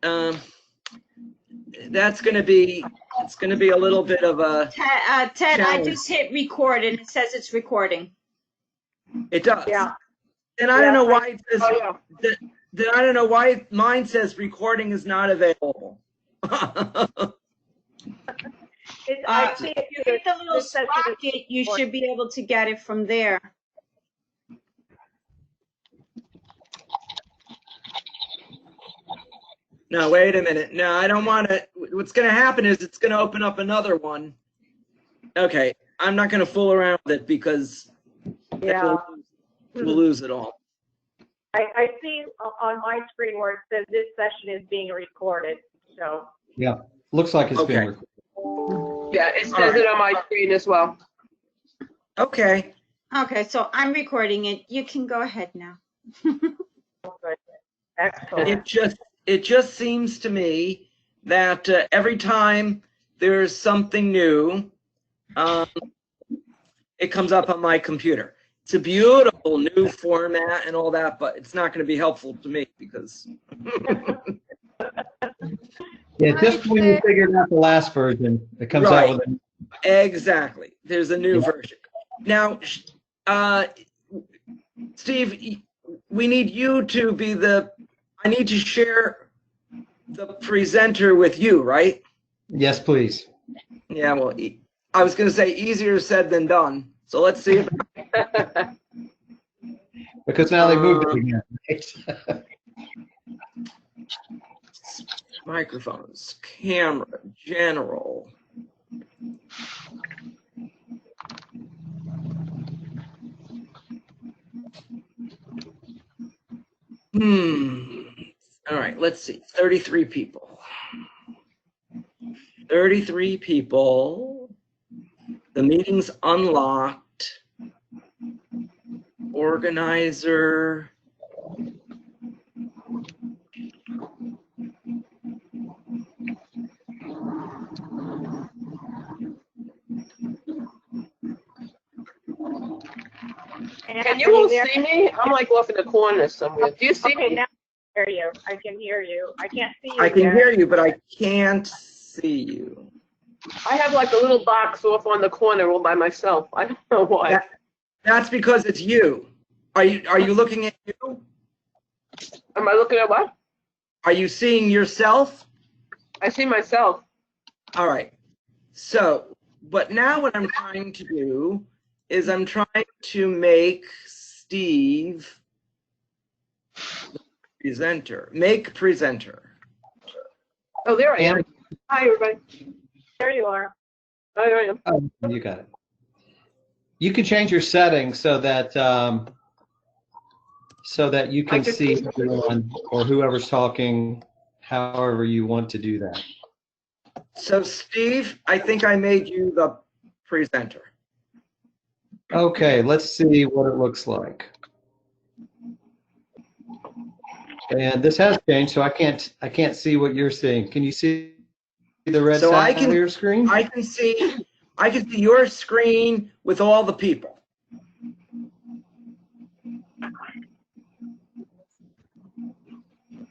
that's going to be, it's going to be a little bit of a Ted, challenge. I just hit record and it says it's recording. It does. Yeah. And I don't know why it says, yeah. I don't know why mine says recording is not available. I see If you hit the little sprocket, you should be able to get it from there. No, wait a minute. No, I don't want to. What's going to happen is it's going to open up another one. Okay, I'm not going to fool around with it because Yeah. we'll lose it all. I see on my screen where it says this session is being recorded. So. Yeah, looks like it's being Okay. recorded. Yeah, it says it on my screen as well. Okay. Okay, so I'm recording it. You can go ahead now. Excellent. It just seems to me that every time there's something new, it comes up on my computer. It's a beautiful new format and all that, but it's not going to be helpful to me because. Yeah, just when you figured out the last version, it comes Right. out with a Exactly. There's a new version. Now, Steve, we need you to be I need to share the presenter with you, right? Yes, please. Yeah, well, I was going to say easier said than done. So let's see if Because now they moved it again. Right? microphones, camera, general. All right, let's see. 33 people. 33 people. The meeting's unlocked. Organizer. Can you all see me? I'm like off in the corner somewhere. Do you see Okay, me? now I hear you. I can hear you. I can't see you. I can yet. hear you, but I can't see you. I have like a little box off on the corner all by myself. I don't know why. That's because it's you. Are you looking at you? Am I looking at what? Are you seeing yourself? I see myself. All right. So, but now what I'm trying to do is I'm trying to make Steve the presenter. Make presenter. Oh, there I am. Hi, everybody. There you are. There I am. Oh, you got it. You can change your settings so that you can see everyone or whoever's talking, however you want to do that. So, Steve, I think I made you the presenter. Okay, let's see what it looks like. And this has changed, so I can't see what you're seeing. Can you see the red side of your screen? I can see your screen with all the people.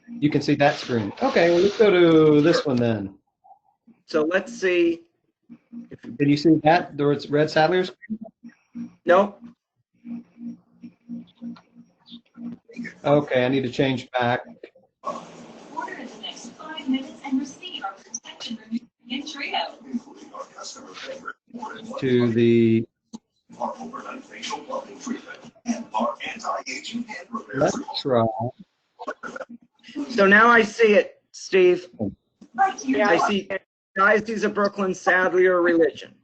You can see that screen. Okay, well, let's go to this one then. So let's see. Can you see that? The red Sadlier screen? No. Okay, I need to change back Order in the next 5 minutes and receive our protection review in Trio. to the let's try. So now I see it, Steve. Yeah. I see Diocese of Brooklyn, Sadlier religion.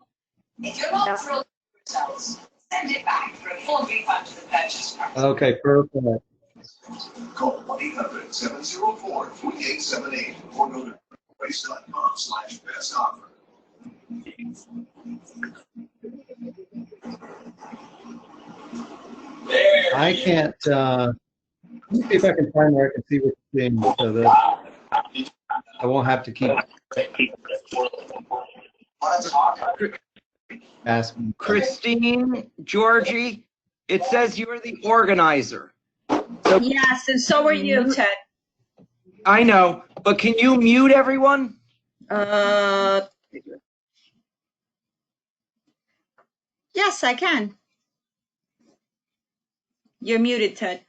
If you're not thrilled with results, send it back for a full refund to the purchase price. Okay, perfect. Call 1-800-704-3878 or go to race.com/best offer. I can't. Let me see if I can find where I can see what you're seeing so that I won't have to keep asking. Christine, Georgie, it says you're the organizer. So Yes, and so are you, Ted. I know, But can you mute everyone? Yes, I can. You're muted, Ted.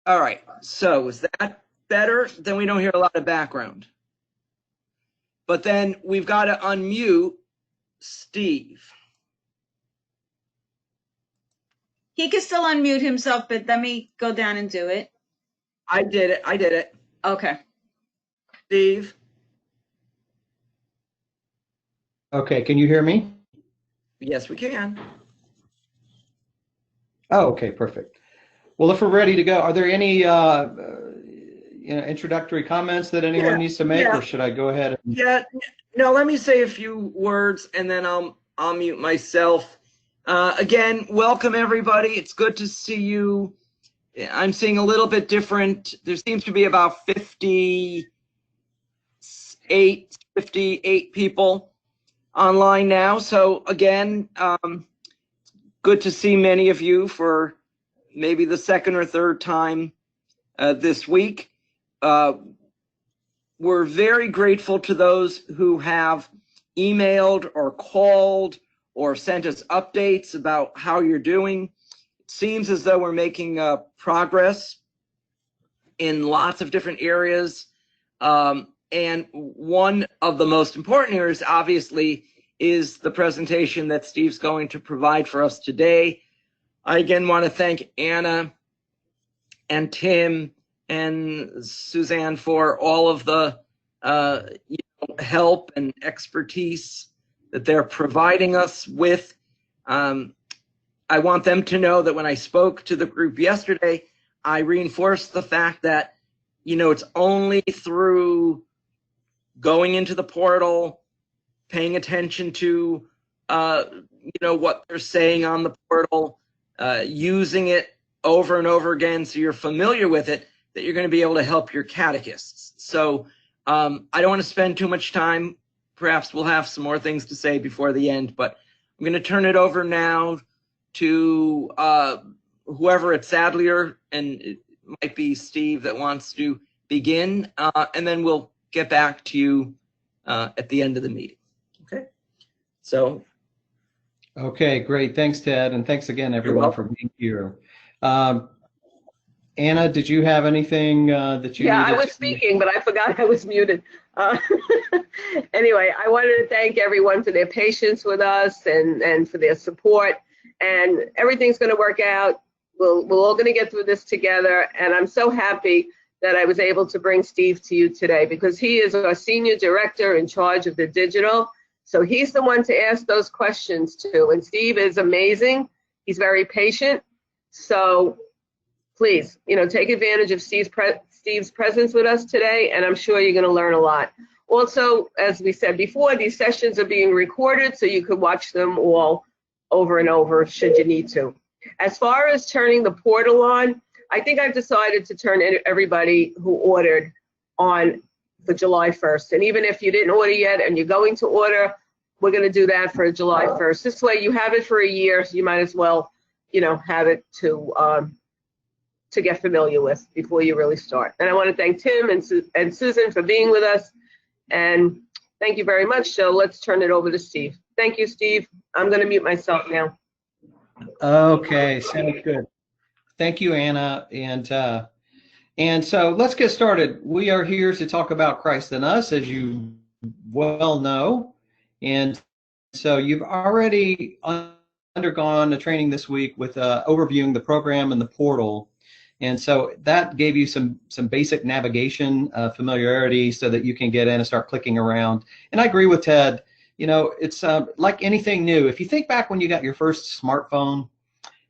All right, so is that better? Then we don't hear a lot of background. But then we've got to unmute Steve. He can still unmute himself, but let me go down and do it. I did it. Okay. Steve? Okay, can you hear me? Yes, we can. Oh, okay, perfect. Well, if we're ready to go, are there any introductory comments that anyone needs to make, or should I go ahead? Yeah, no, let me say a few words and then I'll mute myself. Again, welcome everybody. It's good to see you. I'm seeing a little bit different. There seems to be about 58 people online now. So again, good to see many of you for maybe the second or third time this week. We're very grateful to those who have emailed or called or sent us updates about how you're doing. It seems as though we're making progress in lots of different areas. And one of the most important areas, obviously, is the presentation that Steve's going to provide for us today. I again want to thank Anna and Tim and Suzanne for all of the help and expertise that they're providing us with. I want them to know that when I spoke to the group yesterday, I reinforced the fact that, it's only through going into the portal, paying attention to, what they're saying on the portal, using it over and over again so you're familiar with it, that you're going to be able to help your catechists. So I don't want to spend too much time. Perhaps we'll have some more things to say before the end, but I'm going to turn it over now to whoever at Sadlier, and it might be Steve that wants to begin, and then we'll get back to you at the end of the meeting. Okay? So. Okay, great. Thanks, Ted, and thanks again, everyone, for being here. Anna, did you have anything that you Yeah, needed I was to... speaking, but I forgot I was muted. Anyway, I wanted to thank everyone for their patience with us and for their support. And everything's going to work out. We're all going to get through this together. And I'm so happy that I was able to bring Steve to you today, because he is our senior director in charge of the digital. So he's the one to ask those questions to. And Steve is amazing. He's very patient. So please, take advantage of Steve's presence with us today, and I'm sure you're going to learn a lot. Also, as we said before, these sessions are being recorded, so you could watch them all over and over should you need to. As far as turning the portal on, I think I've decided to turn everybody who ordered on for July 1st. And even if you didn't order yet and you're going to order, we're going to do that for July 1st. This way you have it for a year, so you might as well, have it to get familiar with before you really start. And I want to thank Tim and Susan for being with us. And thank you very much. So let's turn it over to Steve. Thank you, Steve. I'm going to mute myself now. Okay, sounds good. Thank you, Anna. And so let's get started. We are here to talk about Christ in us, as you well know. And so you've already undergone a training this week with overviewing the program and the portal. And so that gave you some basic navigation familiarity so that you can get in and start clicking around. And I agree with Ted. It's like anything new. If you think back when you got your first smartphone,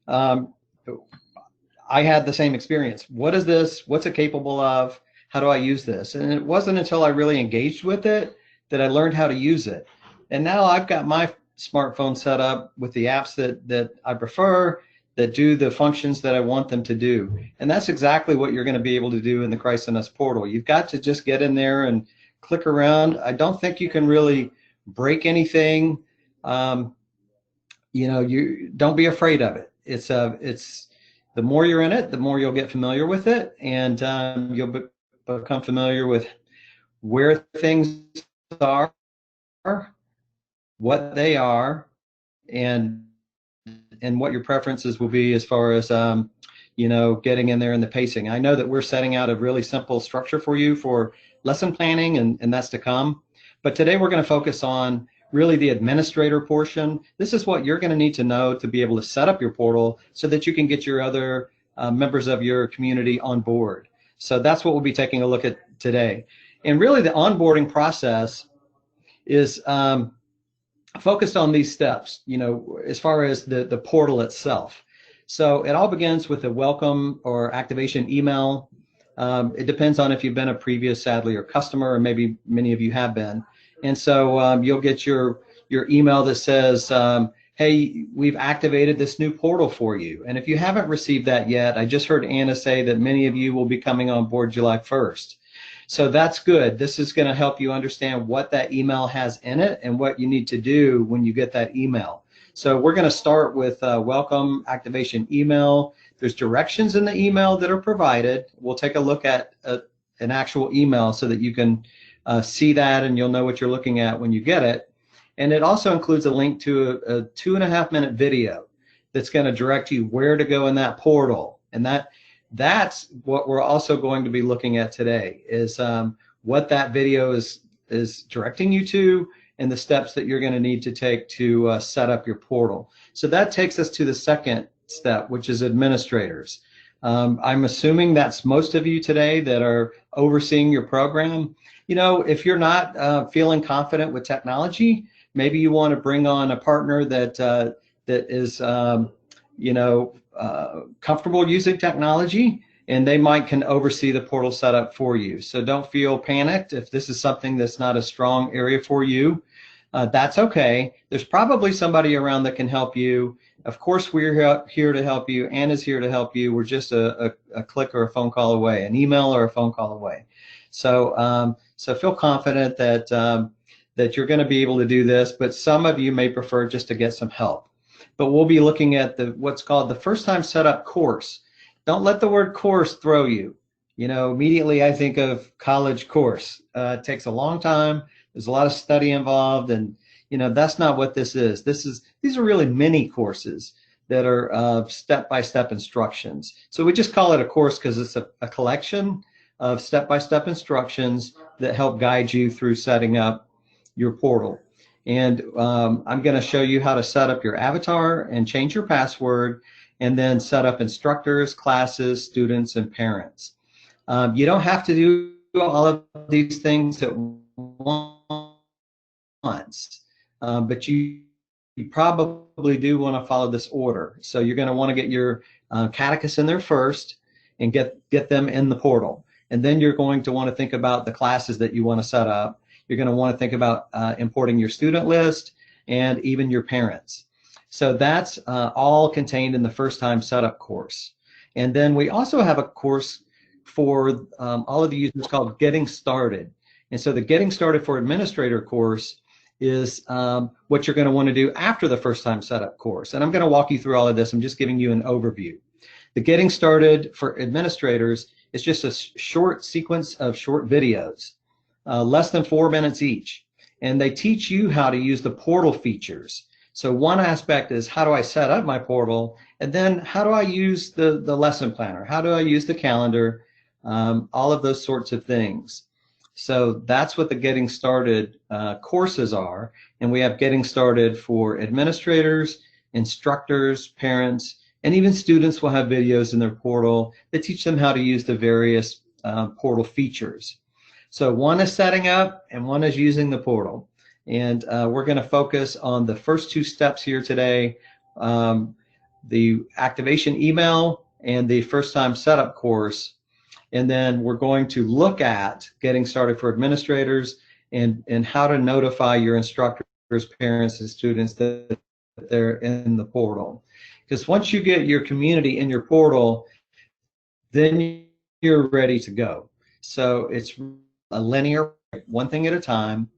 I had the same experience. What is this? What's it capable of? How do I use this? And it wasn't until I really engaged with it that I learned how to use it. And now I've got my smartphone set up with the apps that I prefer, that do the functions that I want them to do. And that's exactly what you're going to be able to do in the Christ in Us portal. You've got to just get in there and click around. I don't think you can really break anything. You don't be afraid of it. the more you're in it, the more you'll get familiar with it, and you'll become familiar with where things are, what they are, and what your preferences will be as far as getting in there in the pacing. I know that we're setting out a really simple structure for you for lesson planning, and that's to come. But today we're going to focus on really the administrator portion. This is what you're going to need to know to be able to set up your portal so that you can get your other members of your community on board. So that's what we'll be taking a look at today. And really the onboarding process is focused on these steps, as far as the portal itself. So it all begins with a welcome or activation email. It depends on if you've been a previous Sadlier customer, or maybe many of you have been. And so you'll get your email that says, hey, we've activated this new portal for you. And if you haven't received that yet, I just heard Anna say that many of you will be coming on board July 1st. So that's good. This is going to help you understand what that email has in it and what you need to do when you get that email. So we're going to start with welcome activation email. There's directions in the email that are provided. We'll take a look at an actual email so that you can see that and you'll know what you're looking at when you get it. And it also includes a link to a 2.5-minute video that's going to direct you where to go in that portal. And that's what we're also going to be looking at today, is what that video is directing you to and the steps that you're going to need to take to set up your portal. So that takes us to the second step, which is administrators. I'm assuming that's most of you today that are overseeing your program. If you're not feeling confident with technology, maybe you want to bring on a partner that is comfortable using technology, and they can oversee the portal setup for you. So don't feel panicked if this is something that's not a strong area for you. That's okay. There's probably somebody around that can help you. Of course, we're here to help you. Anna's here to help you. We're just a click or a phone call away, an email or a phone call away. So so feel confident that you're going to be able to do this, but some of you may prefer just to get some help. But we'll be looking at what's called the first time setup course. Don't let the word course throw you. Immediately I think of college course. It takes a long time. There's a lot of study involved, and that's not what this is. These are really mini courses that are step-by-step instructions. So we just call it a course because it's a collection of step-by-step instructions that help guide you through setting up your portal. And I'm going to show you how to set up your avatar and change your password, and then set up instructors, classes, students, and parents. You don't have to do all of these things at once, but you probably do want to follow this order. So you're going to want to get your catechist in there first and get them in the portal. And then you're going to want to think about the classes that you want to set up. You're going to want to think about importing your student list and even your parents. So that's all contained in the first time setup course. And then we also have a course for all of the users called Getting Started. And so the Getting Started for Administrator course is what you're going to want to do after the first time setup course. And I'm going to walk you through all of this. I'm just giving you an overview. The Getting Started for Administrators is just a short sequence of short videos. Less than 4 minutes each, and they teach you how to use the portal features. So one aspect is, how do I set up my portal, and then how do I use the lesson planner, how do I use the calendar, all of those sorts of things. So that's what the Getting Started courses are, and we have Getting Started for administrators, instructors, parents, and even students will have videos in their portal that teach them how to use the various portal features. So one is setting up and one is using the portal. And we're going to focus on the first two steps here today, the activation email and the first time setup course. And then we're going to look at Getting Started for Administrators and how to notify your instructors, parents, and students that they're in the portal. Because once you get your community in your portal, then you're ready to go. So it's a linear, one thing at a time,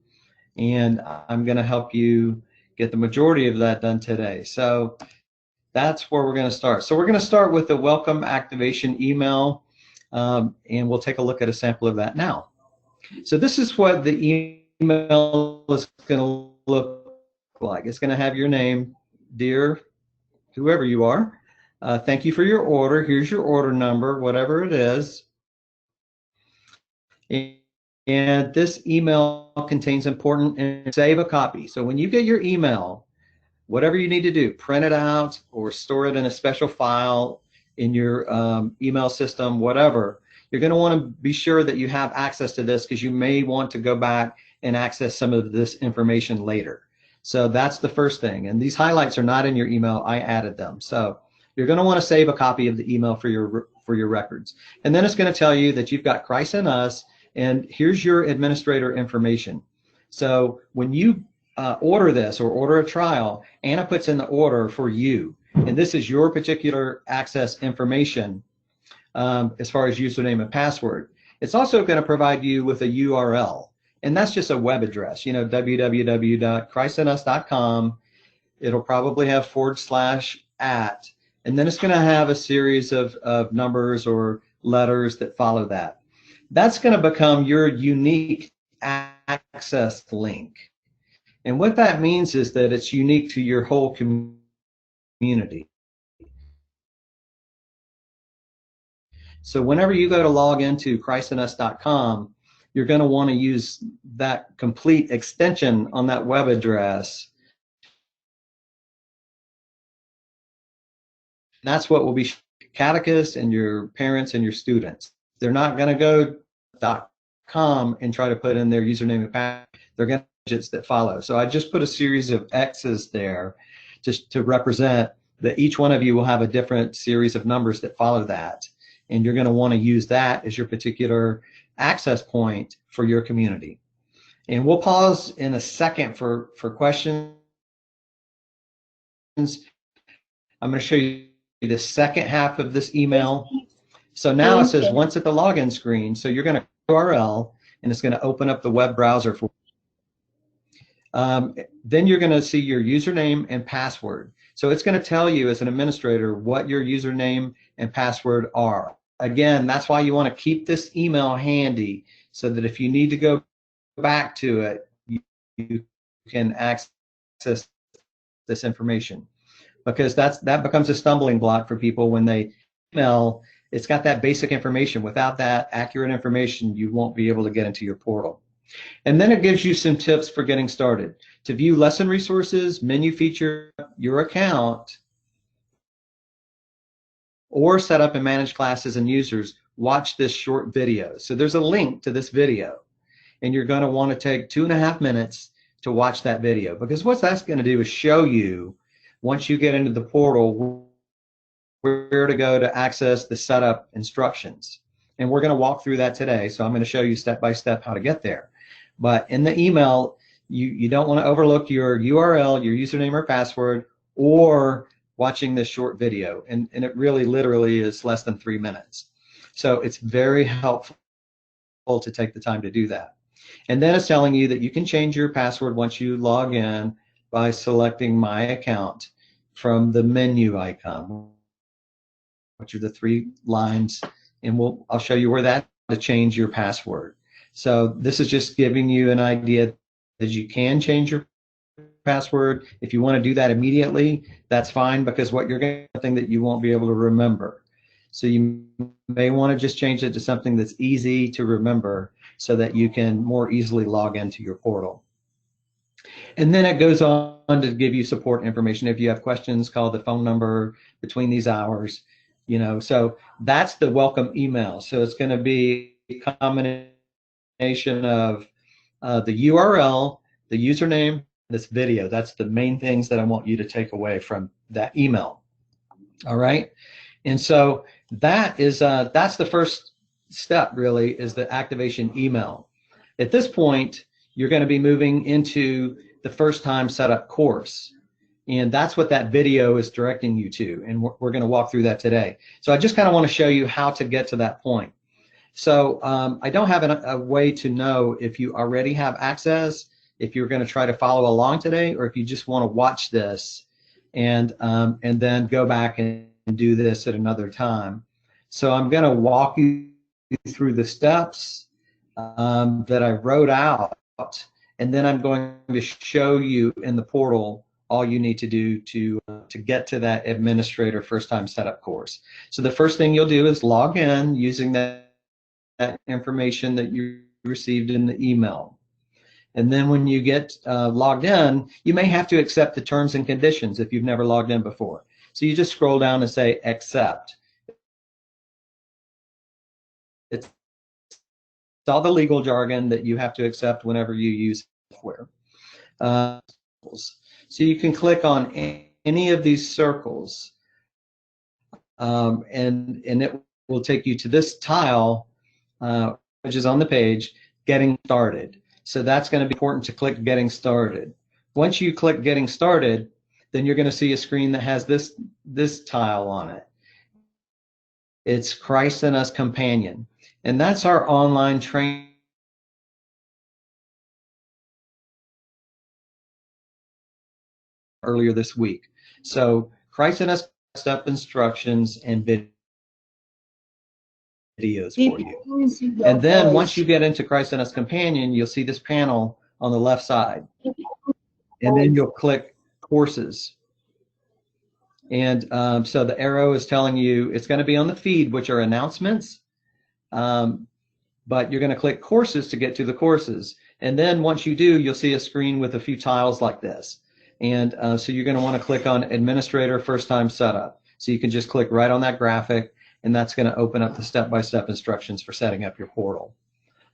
and I'm going to help you get the majority of that done today. So that's where we're going to start. So we're going to start with the welcome activation email, and we'll take a look at a sample of that now. So this is what the email is going to look like. It's going to have your name, dear whoever you are. Thank you for your order. Here's your order number, whatever it is. And this email contains important and save a copy. So when you get your email, whatever you need to do, print it out or store it in a special file in your email system, whatever, you're going to want to be sure that you have access to this, because you may want to go back and access some of this information later. So that's the first thing. And these highlights are not in your email. I added them. So you're going to want to save a copy of the email for your records. And then it's going to tell you that you've got Christ in Us, and here's your administrator information. So when you order this or order a trial, Anna puts in the order for you, and this is your particular access information as far as username and password. It's also going to provide you with a URL, and that's just a web address, www.christinus.com. It'll probably have /@ and then it's going to have a series of numbers or letters that follow that. That's going to become your unique access link. And what that means is that it's unique to your whole community. So whenever you go to log into christinus.com, you're going to want to use that complete extension on that web address. That's what will be catechists and your parents and your students. They're not going to go .com and try to put in their username and password. They're going to digits that follow. So I just put a series of X's there just to represent that each one of you will have a different series of numbers that follow that. And you're going to want to use that as your particular access point for your community. And we'll pause in a second for questions. I'm going to show you the second half of this email. So now it says once at the login screen, so you're going to URL, and it's going to open up the web browser for then you're going to see your username and password. So it's going to tell you as an administrator what your username and password are. Again, that's why you want to keep this email handy, so that if you need to go back to it, you can access this information. Because that becomes a stumbling block for people when they email. It's got that basic information. Without that accurate information, you won't be able to get into your portal. And then it gives you some tips for getting started. To view lesson resources, menu feature your account, or set up and manage classes and users, watch this short video. So there's a link to this video, and you're going to want to take 2.5 minutes to watch that video, because what that's going to do is show you, once you get into the portal, where to go to access the setup instructions. And we're going to walk through that today. So I'm going to show you step by step how to get there. But in the email, you don't want to overlook your URL, your username or password, or watching this short video. And it really literally is less than 3 minutes. So it's very helpful to take the time to do that. And then it's telling you that you can change your password once you log in by selecting My Account from the menu icon, which are the 3 lines. And I'll show you where that to change your password. So this is just giving you an idea that you can change your password. If you want to do that immediately, that's fine, because what you're going to something that you won't be able to remember. So you may want to just change it to something that's easy to remember, so that you can more easily log into your portal. And then it goes on to give you support information. If you have questions, call the phone number between these hours. So that's the welcome email. So it's going to be a combination of the URL, the username, this video. That's the main things that I want you to take away from that email. All right. And so that is that's the first step, really, is the activation email. At this point, you're going to be moving into the first time setup course. And that's what that video is directing you to. And we're going to walk through that today. So I just kind of want to show you how to get to that point. So I don't have a way to know if you already have access, if you're going to try to follow along today, or if you just want to watch this and then go back and do this at another time. So I'm going to walk you through the steps that I wrote out, and then I'm going to show you in the portal all you need to do to get to that administrator first time setup course. So the first thing you'll do is log in using that information that you received in the email. And then when you get logged in, you may have to accept the terms and conditions if you've never logged in before. So you just scroll down and say accept. It's all the legal jargon that you have to accept whenever you use software. So you can click on any of these circles, and it will take you to this tile, which is on the page, getting started. So that's going to be important to click getting started. Once you click getting started, then you're going to see a screen that has this tile on it. It's Christ in Us Companion. And that's our online training earlier this week. So Christ in Us step instructions and videos for you. And then once you get into Christ in Us Companion, you'll see this panel on the left side. And then you'll click courses. And so the arrow is telling you it's going to be on the feed, which are announcements. But you're going to click courses to get to the courses. And then once you do, you'll see a screen with a few tiles like this. And so you're going to want to click on Administrator First Time Setup. So you can just click right on that graphic, and that's going to open up the step-by-step instructions for setting up your portal.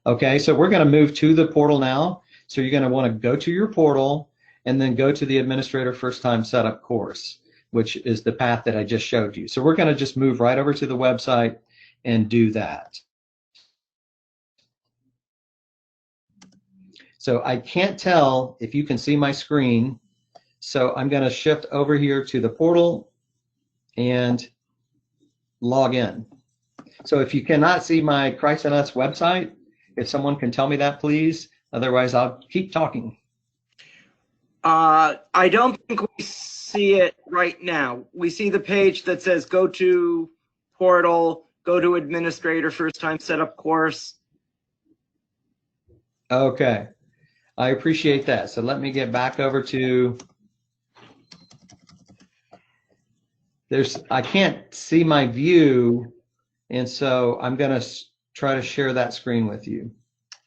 Okay, so we're going to move to the portal now. So you're going to want to go to your portal and then go to the Administrator First Time Setup course, which is the path that I just showed you. So we're going to just move right over to the website and do that. So I can't tell if you can see my screen. So I'm going to shift over here to the portal and log in. So if you cannot see my Christ in Us website, if someone can tell me that, please. Otherwise, I'll keep talking. I don't think we see it right now. We see the page that says go to portal, go to administrator, first time setup course. Okay. I appreciate that. So let me get back over to, I can't see my view, and so I'm going to try to share that screen with you.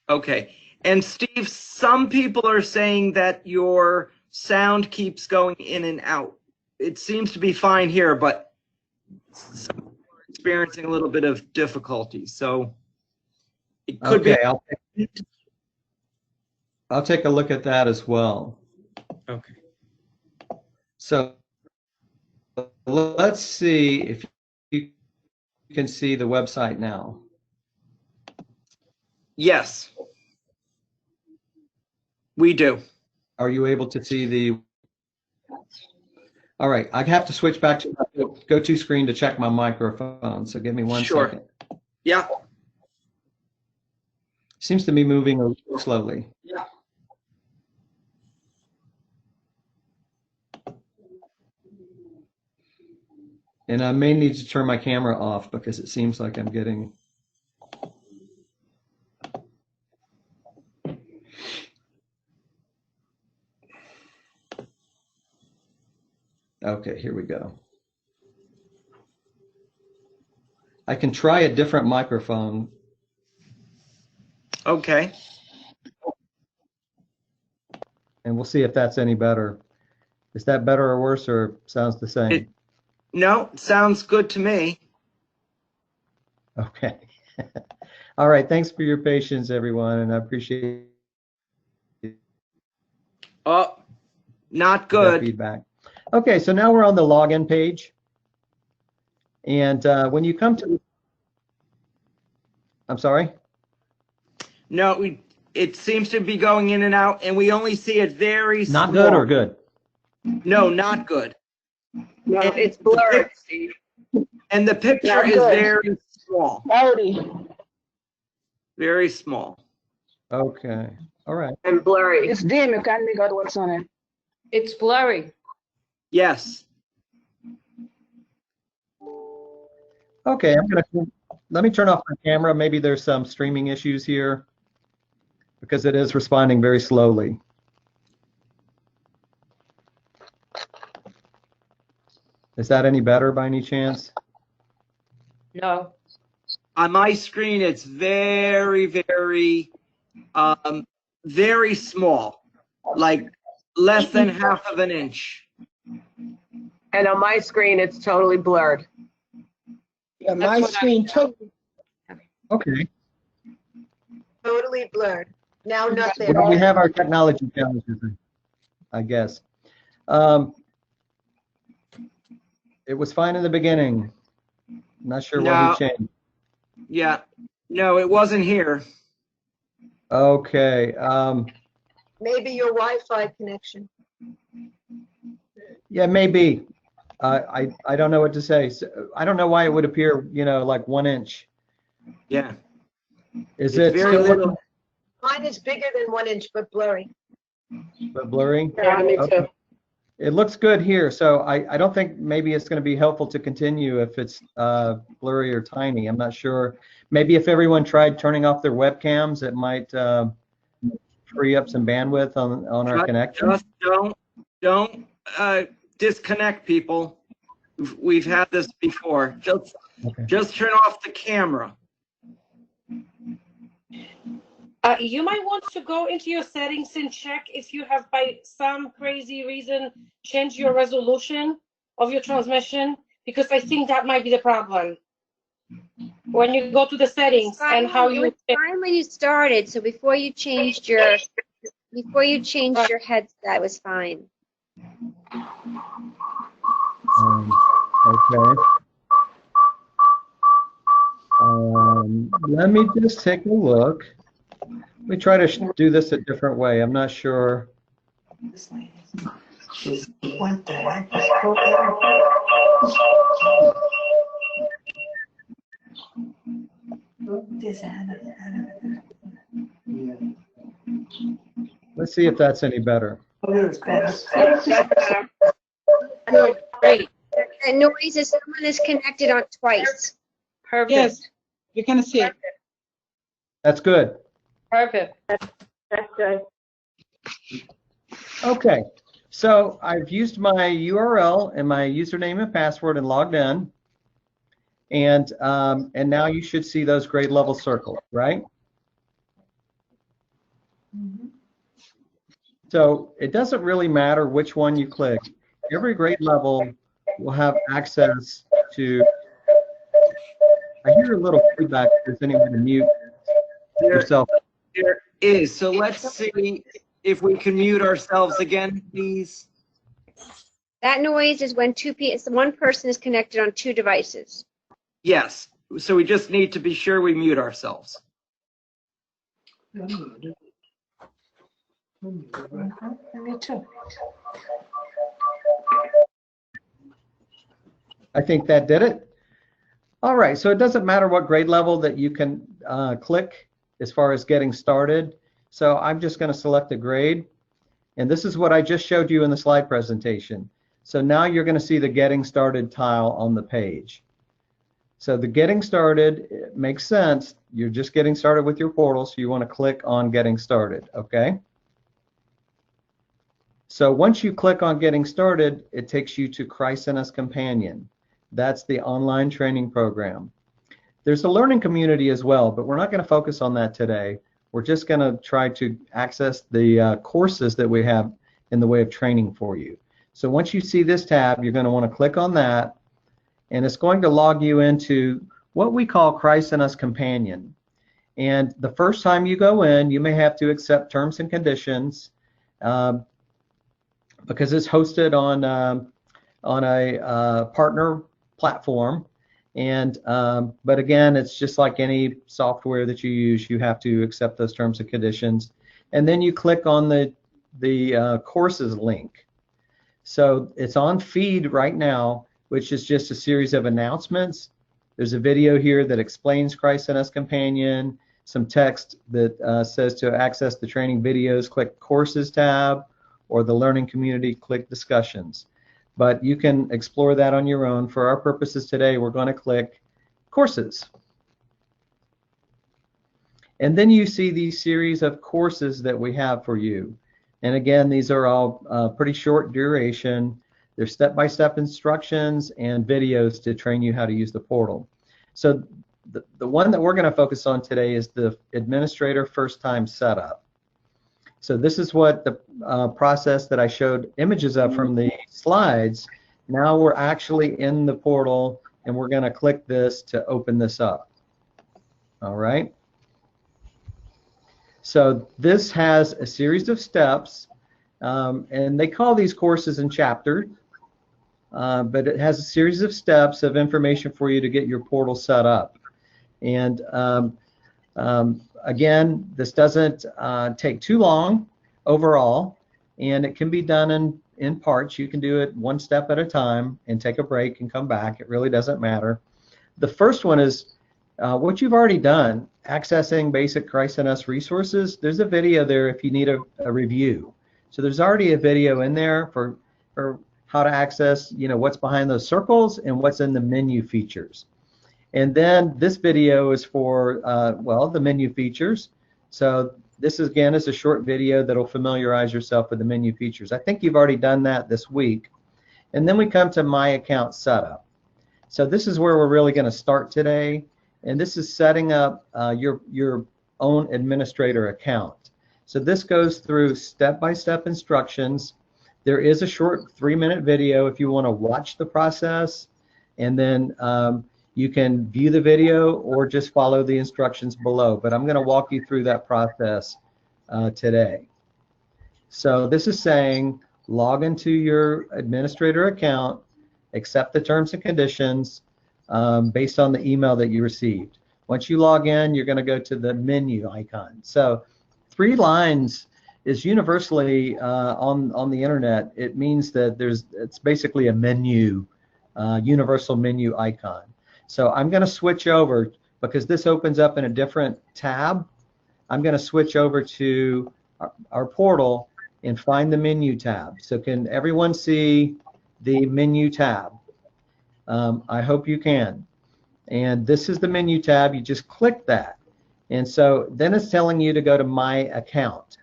Okay. And Steve, some people are saying that your sound keeps going in and out. It seems to be fine here, but some people are experiencing a little bit of difficulty. So it could be. I'll take a look at that as well. Okay. So let's see if you can see the website now. Yes, we do. Are you able to see the? All right, I have to switch back to my go-to screen to check my microphone. So give me one second. Yeah. Seems to be moving a little slowly. Yeah. And I may need to turn my camera off because it seems like I'm getting. Okay, here we go. I can try a different microphone. Okay. And we'll see if that's any better. Is that better or worse, or sounds the same? No, sounds good to me. Okay. All right. Thanks for your patience, everyone, and I appreciate Oh, not that good. feedback. Okay, so now we're on the login page. And when you come to, I'm sorry? No, it seems to be going in and out, and we only see it very small. Not good or good? No, not good. No, And it's blurred, Steve. And the picture Not is good. very small. Cloudy. Very small. Okay. All right. And blurry. It's dim. You can't make out what's on it. It's blurry. Yes. Okay, let me turn off my camera. Maybe there's some streaming issues here because it is responding very slowly. Is that any better by any chance? No. On my screen, it's very, very small, like less than half of an inch. And on my screen, it's totally blurred. Yeah, my screen Okay. totally blurred. Now nothing. Well, we have our technology challenges, I guess. It was fine in the beginning. Not sure No. what we changed. Yeah. No, it wasn't here. Okay. Maybe your Wi-Fi connection. Yeah, maybe. I don't know what to say. So, I don't know why it would appear, like 1 inch. Yeah. Is It's it very still little. looking Mine is bigger than 1 inch, but blurry. blurry? Yeah, me too. Okay. It looks good here, so I don't think maybe it's going to be helpful to continue if it's blurry or tiny. I'm not sure. Maybe if everyone tried turning off their webcams, it might free up some bandwidth on our connection. Just don't disconnect people. We've had this before. Just turn off the camera. You might want to go into your settings and check if you have, by some crazy reason, changed your resolution of your transmission, because I think that might be the problem. When you go to the settings and how It you. was fine when you started, so before you changed your headset, it was fine. Okay. Let me just take a look. Let me try to do this a different way. I'm not sure. Let's see if that's any better. Great. The noise is someone is connected on twice. Perfect. Yes, you can see it. That's good. Perfect. That's good. Okay, so I've used my URL and my username and password and logged in, and now you should see those grade level circles, right? So it doesn't really matter which one you click. Every grade level will have access to. I hear a little feedback. If there's any way to mute yourself. There is. So let's see if we can mute ourselves again, please. That noise is when one person is connected on two devices. Yes. So we just need to be sure we mute ourselves. I think that did it. All right, so it doesn't matter what grade level that you can click as far as getting started. So I'm just going to select a grade. And this is what I just showed you in the slide presentation. So now you're going to see the Getting Started tile on the page. So the Getting Started, it makes sense. You're just getting started with your portal, so you want to click on Getting Started, okay? So once you click on Getting Started, it takes you to Christ in Us Companion. That's the online training program. There's a learning community as well, but we're not going to focus on that today. We're just going to try to access the courses that we have in the way of training for you. So once you see this tab, you're going to want to click on that, and it's going to log you into what we call Christ in Us Companion. And the first time you go in, you may have to accept terms and conditions because it's hosted on a partner platform. And but again, it's just like any software that you use, you have to accept those terms and conditions. And then you click on the courses link. So it's on feed right now, which is just a series of announcements. There's a video here that explains Christ in Us Companion, some text that says to access the training videos, click Courses tab, or the Learning Community, click Discussions. but you can explore that on your own. For our purposes today, we're going to click Courses. And then you see these series of courses that we have for you. And again, these are all pretty short duration. They're step-by-step instructions and videos to train you how to use the portal. So the one that we're going to focus on today is the administrator first-time setup. So this is what the process that I showed images of from the slides. Now we're actually in the portal, and we're going to click this to open this up. All right. So this has a series of steps, and they call these courses in chapters, but it has a series of steps of information for you to get your portal set up. And again, this doesn't take too long overall, and it can be done in parts. You can do it one step at a time and take a break and come back. It really doesn't matter. The first one is what you've already done, accessing basic Christ in Us resources. There's a video there if you need a review. So there's already a video in there for how to access, what's behind those circles and what's in the menu features. And then this video is for, the menu features. So this is, again, is a short video that'll familiarize yourself with the menu features. I think you've already done that this week. And then we come to My Account Setup. So this is where we're really going to start today. And this is setting up your own administrator account. So this goes through step-by-step instructions. There is a short 3-minute video if you want to watch the process, and then you can view the video or just follow the instructions below. But I'm going to walk you through that process today. So this is saying log into your administrator account, accept the terms and conditions, based on the email that you received. Once you log in, you're going to go to the menu icon. So 3 lines is universally on the internet. It means that it's basically a menu, universal menu icon. So I'm going to switch over because this opens up in a different tab. I'm going to switch over to our portal and find the menu tab. So can everyone see the menu tab? I hope you can. And this is the menu tab. You just click that. And so then it's telling you to go to My Account.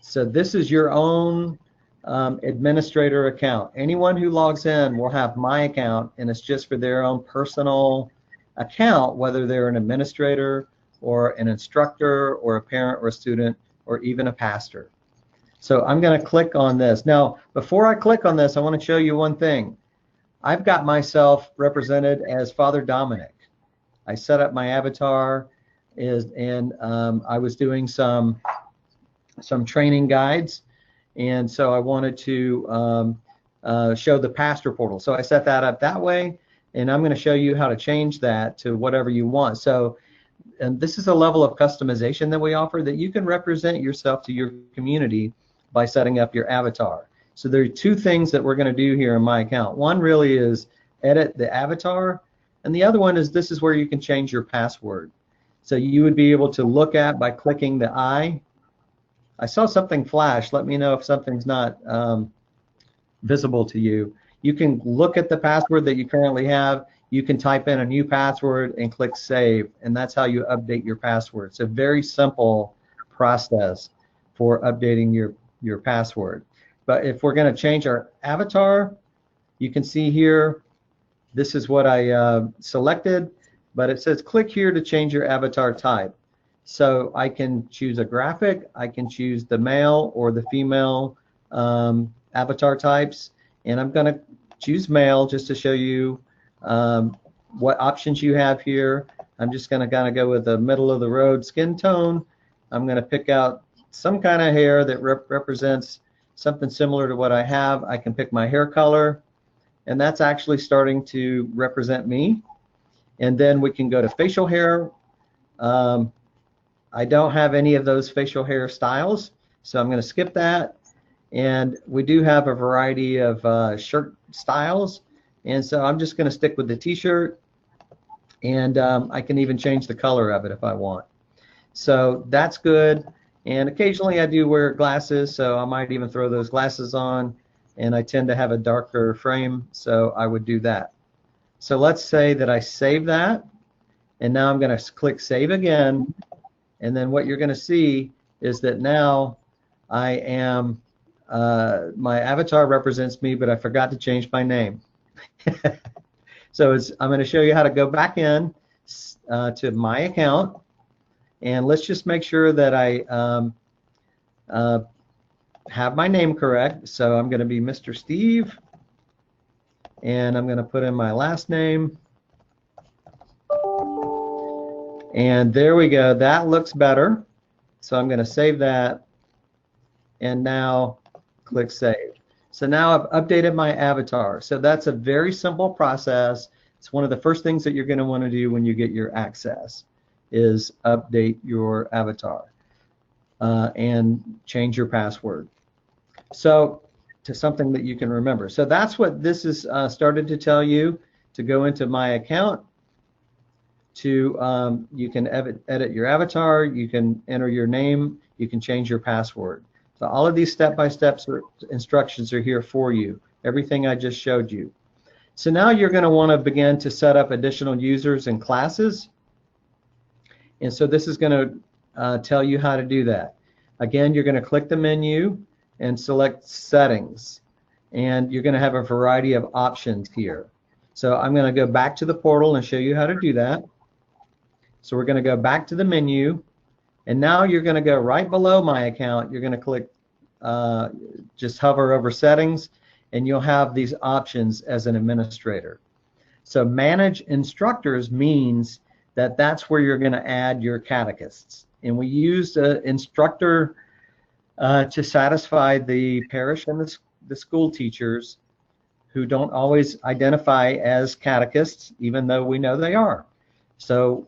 So this is your own administrator account. Anyone who logs in will have My Account, and it's just for their own personal account, whether they're an administrator or an instructor or a parent or a student or even a pastor. So I'm going to click on this. Now, before I click on this, I want to show you one thing. I've got myself represented as Father Dominic. I set up my avatar, and I was doing some training guides, and so I wanted to show the pastor portal. So I set that up that way, and I'm going to show you how to change that to whatever you want. So, and this is a level of customization that we offer, that you can represent yourself to your community by setting up your avatar. So there are 2 things that we're going to do here in My Account. One really is edit the avatar, and the other one is this is where you can change your password. So you would be able to look at by clicking the eye. I saw something flash. Let me know if something's not visible to you. You can look at the password that you currently have. You can type in a new password and click Save, and that's how you update your password. It's a very simple process for updating your password. But if we're going to change our avatar, you can see here, this is what I selected, but it says click here to change your avatar type. So I can choose a graphic, I can choose the male or the female avatar types, and I'm going to choose male just to show you what options you have here. I'm just going to kind of go with the middle of the road skin tone. I'm going to pick out some kind of hair that represents something similar to what I have. I can pick my hair color, and that's actually starting to represent me. And then we can go to facial hair. I don't have any of those facial hair styles, so I'm going to skip that. And we do have a variety of shirt styles, and so I'm just going to stick with the t-shirt, and I can even change the color of it if I want. So that's good. And occasionally I do wear glasses, so I might even throw those glasses on. and I tend to have a darker frame, so I would do that. So let's say that I save that, and now I'm going to click Save again, and then what you're going to see is that now I am, my avatar represents me, but I forgot to change my name. So I'm going to show you how to go back in to my account, and let's just make sure that I have my name correct. So I'm going to be Mr. Steve, and I'm going to put in my last name, and there we go. That looks better. So I'm going to save that, and now click Save. So now I've updated my avatar. So that's a very simple process. It's one of the first things that you're going to want to do when you get your access is update your avatar and change your password. So to something that you can remember. So that's what this is started to tell you, to go into my account, to you can edit your avatar, you can enter your name, you can change your password. So all of these step-by-step instructions are here for you, everything I just showed you. So now you're going to want to begin to set up additional users and classes. And so this is going to tell you how to do that. Again, you're going to click the menu and select Settings. And you're going to have a variety of options here. So I'm going to go back to the portal and show you how to do that. So we're going to go back to the menu. And now you're going to go right below my account. You're going to click, just hover over Settings, and you'll have these options as an administrator. So Manage Instructors means that that's where you're going to add your catechists. And we used an instructor to satisfy the parish and the school teachers who don't always identify as catechists, even though we know they are. So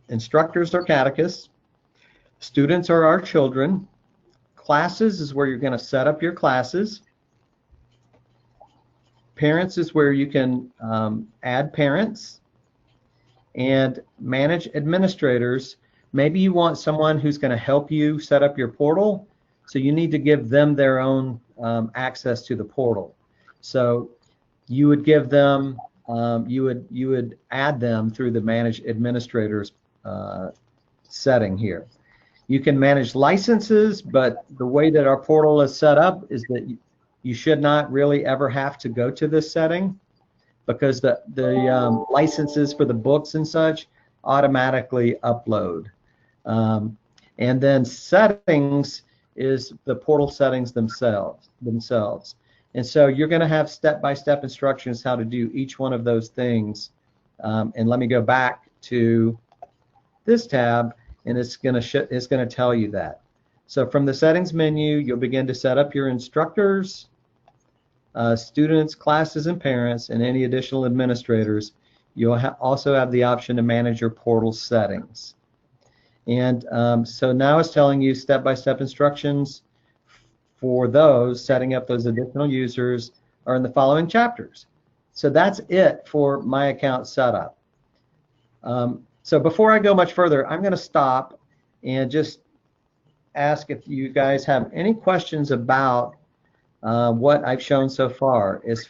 instructors are catechists. Students are our children. Classes is where you're going to set up your classes. Parents is where you can add parents. And manage administrators, maybe you want someone who's going to help you set up your portal, so you need to give them their own access to the portal. So you would give them, you would add them through the manage administrators setting here. You can manage licenses, but the way that our portal is set up is that you should not really ever have to go to this setting, because the licenses for the books and such automatically upload. And then settings is the portal settings themselves. And so you're going to have step-by-step instructions how to do each one of those things. And let me go back to this tab, and it's going to tell you that. So from the settings menu, you'll begin to set up your instructors, students, classes, and parents, and any additional administrators. You'll also have the option to manage your portal settings. And so now it's telling you step-by-step instructions for those setting up those additional users are in the following chapters. So that's it for my account setup. So before I go much further, I'm going to stop and just ask if you guys have any questions about what I've shown so far as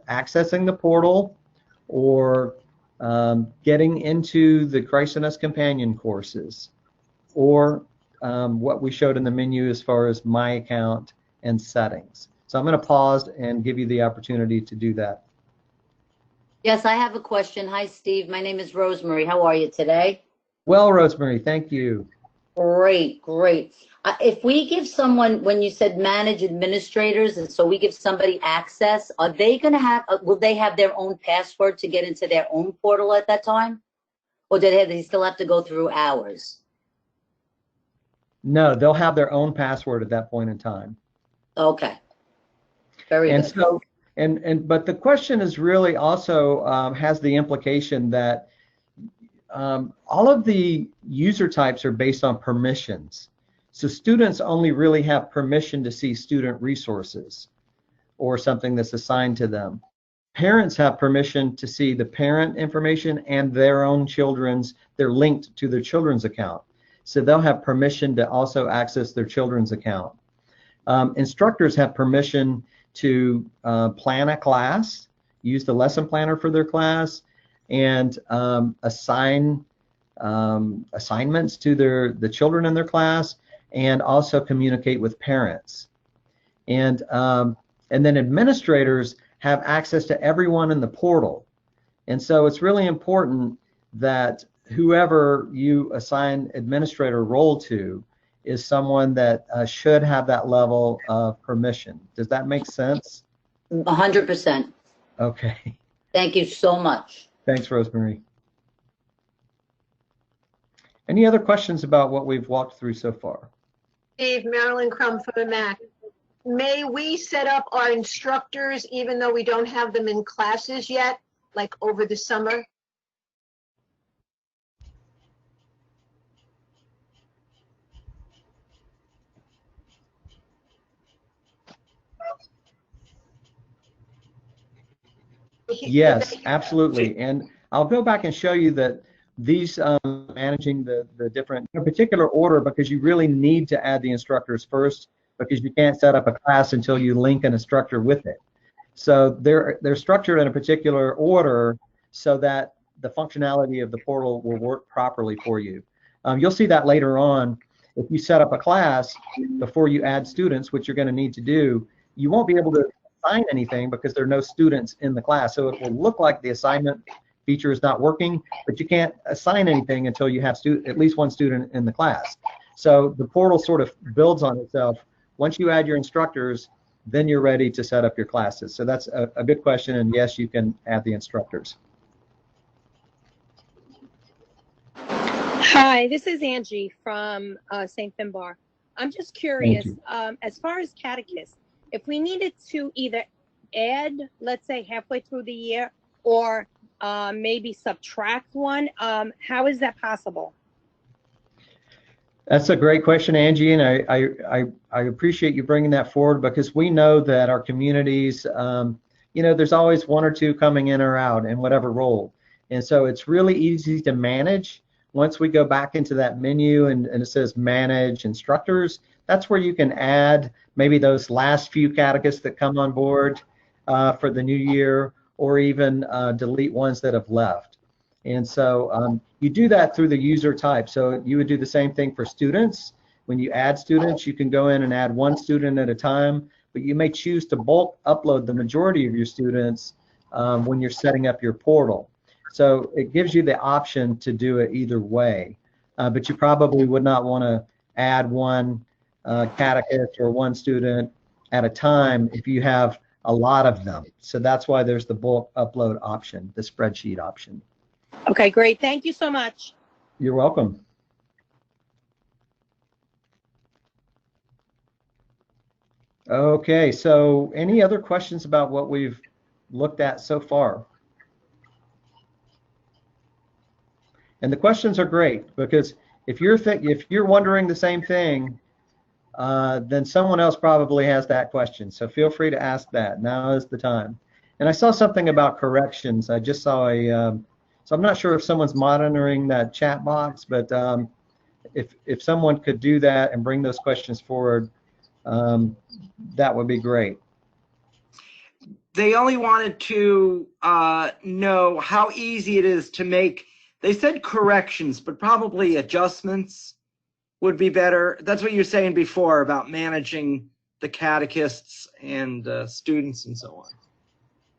accessing the portal or getting into the Christ in Us companion courses, or what we showed in the menu as far as my account and settings. So I'm going to pause and give you the opportunity to do that. Yes, I have a question. Hi, Steve. My name is Rosemary. How are you today? Well, Rosemary, thank you. Great, great. If we give someone, when you said manage administrators, and so we give somebody access, are they going to have, will they have their own password to get into their own portal at that time? Or do they still have to go through ours? No, they'll have their own password at that point in time. Okay. Very good. So, but the question is really also has the implication that all of the user types are based on permissions. So students only really have permission to see student resources or something that's assigned to them. Parents have permission to see the parent information and their own children's, they're linked to their children's account. So they'll have permission to also access their children's account. Instructors have permission to plan a class, use the lesson planner for their class, and assign assignments to the children in their class, and also communicate with parents. And then administrators have access to everyone in the portal. And so it's really important that whoever you assign administrator role to is someone that should have that level of permission. Does that make sense? 100%. Okay. Thank you so much. Thanks, Rosemary. Any other questions about what we've walked through so far? Steve, Marilyn Crum from the MAC. May we set up our instructors even though we don't have them in classes yet, like over the summer? Yes, absolutely. And I'll go back and show you that these managing the different, in a particular order, because you really need to add the instructors first, because you can't set up a class until you link an instructor with it. So they're structured in a particular order so that the functionality of the portal will work properly for you. You'll see that later on. If you set up a class before you add students, which you're going to need to do, you won't be able to assign anything because there are no students in the class. So it will look like the assignment feature is not working, but you can't assign anything until you have at least one student in the class. So the portal sort of builds on itself. Once you add your instructors, then you're ready to set up your classes. So that's a good question, and yes, you can add the instructors. Hi, this is Angie from St. Finbar. I'm just curious, as far as catechists, if we needed to either add, let's say, halfway through the year, or maybe subtract one, how is that possible? That's a great question, Angie, and I appreciate you bringing that forward, because we know that our communities, there's always one or two coming in or out in whatever role. And so it's really easy to manage. Once we go back into that menu and it says manage instructors, that's where you can add maybe those last few catechists that come on board for the new year, or even delete ones that have left. And so you do that through the user type. So you would do the same thing for students. When you add students, you can go in and add one student at a time, but you may choose to bulk upload the majority of your students when you're setting up your portal. So it gives you the option to do it either way, but you probably would not want to add one catechist or one student at a time if you have a lot of them. So that's why there's the bulk upload option, the spreadsheet option. Okay, great. Thank you so much. You're welcome. Okay, so any other questions about what we've looked at so far? And the questions are great, because if you're wondering the same thing, then someone else probably has that question. So feel free to ask that. Now is the time. And I saw something about corrections. I just saw so I'm not sure if someone's monitoring that chat box, but if someone could do that and bring those questions forward, that would be great. They only wanted to know how easy it is to make, they said corrections, but probably adjustments would be better. That's what you were saying before about managing the catechists and students and so on.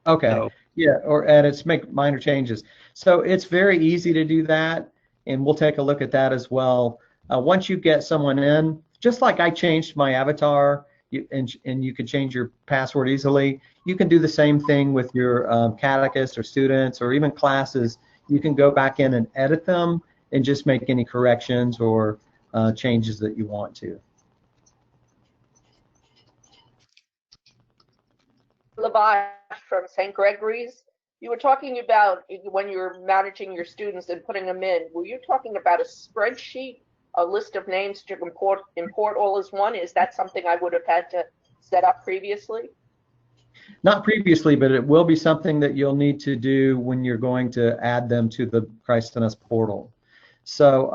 Okay. So, yeah, or edits, make minor changes. So it's very easy to do that, and we'll take a look at that as well. Once you get someone in, just like I changed my avatar, and you can change your password easily, you can do the same thing with your catechists or students or even classes. You can go back in and edit them and just make any corrections or changes that you want to. Labash from St. Gregory's. You were talking about when you're managing your students and putting them in, were you talking about a spreadsheet, a list of names to import all as one? Is that something I would have had to set up previously? Not previously, but it will be something that you'll need to do when you're going to add them to the Christ in Us portal. So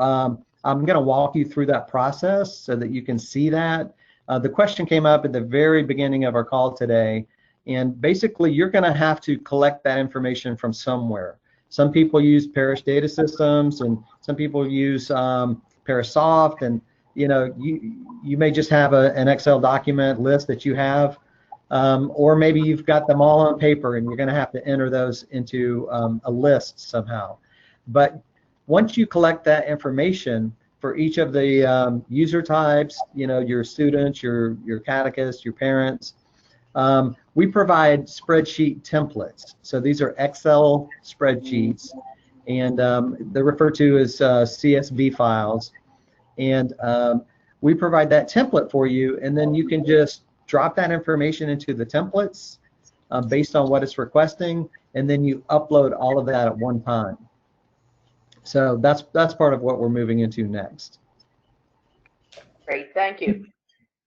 I'm going to walk you through that process so that you can see that. The question came up at the very beginning of our call today, and basically you're going to have to collect that information from somewhere. Some people use parish data systems, and some people use Parasoft, and you may just have an Excel document list that you have, or maybe you've got them all on paper and you're going to have to enter those into a list somehow. But once you collect that information for each of the user types, your students, your catechists, your parents, we provide spreadsheet templates. So these are Excel spreadsheets, and they're referred to as CSV files. And we provide that template for you, and then you can just drop that information into the templates based on what it's requesting, and then you upload all of that at one time. So that's part of what we're moving into next. Great, thank you.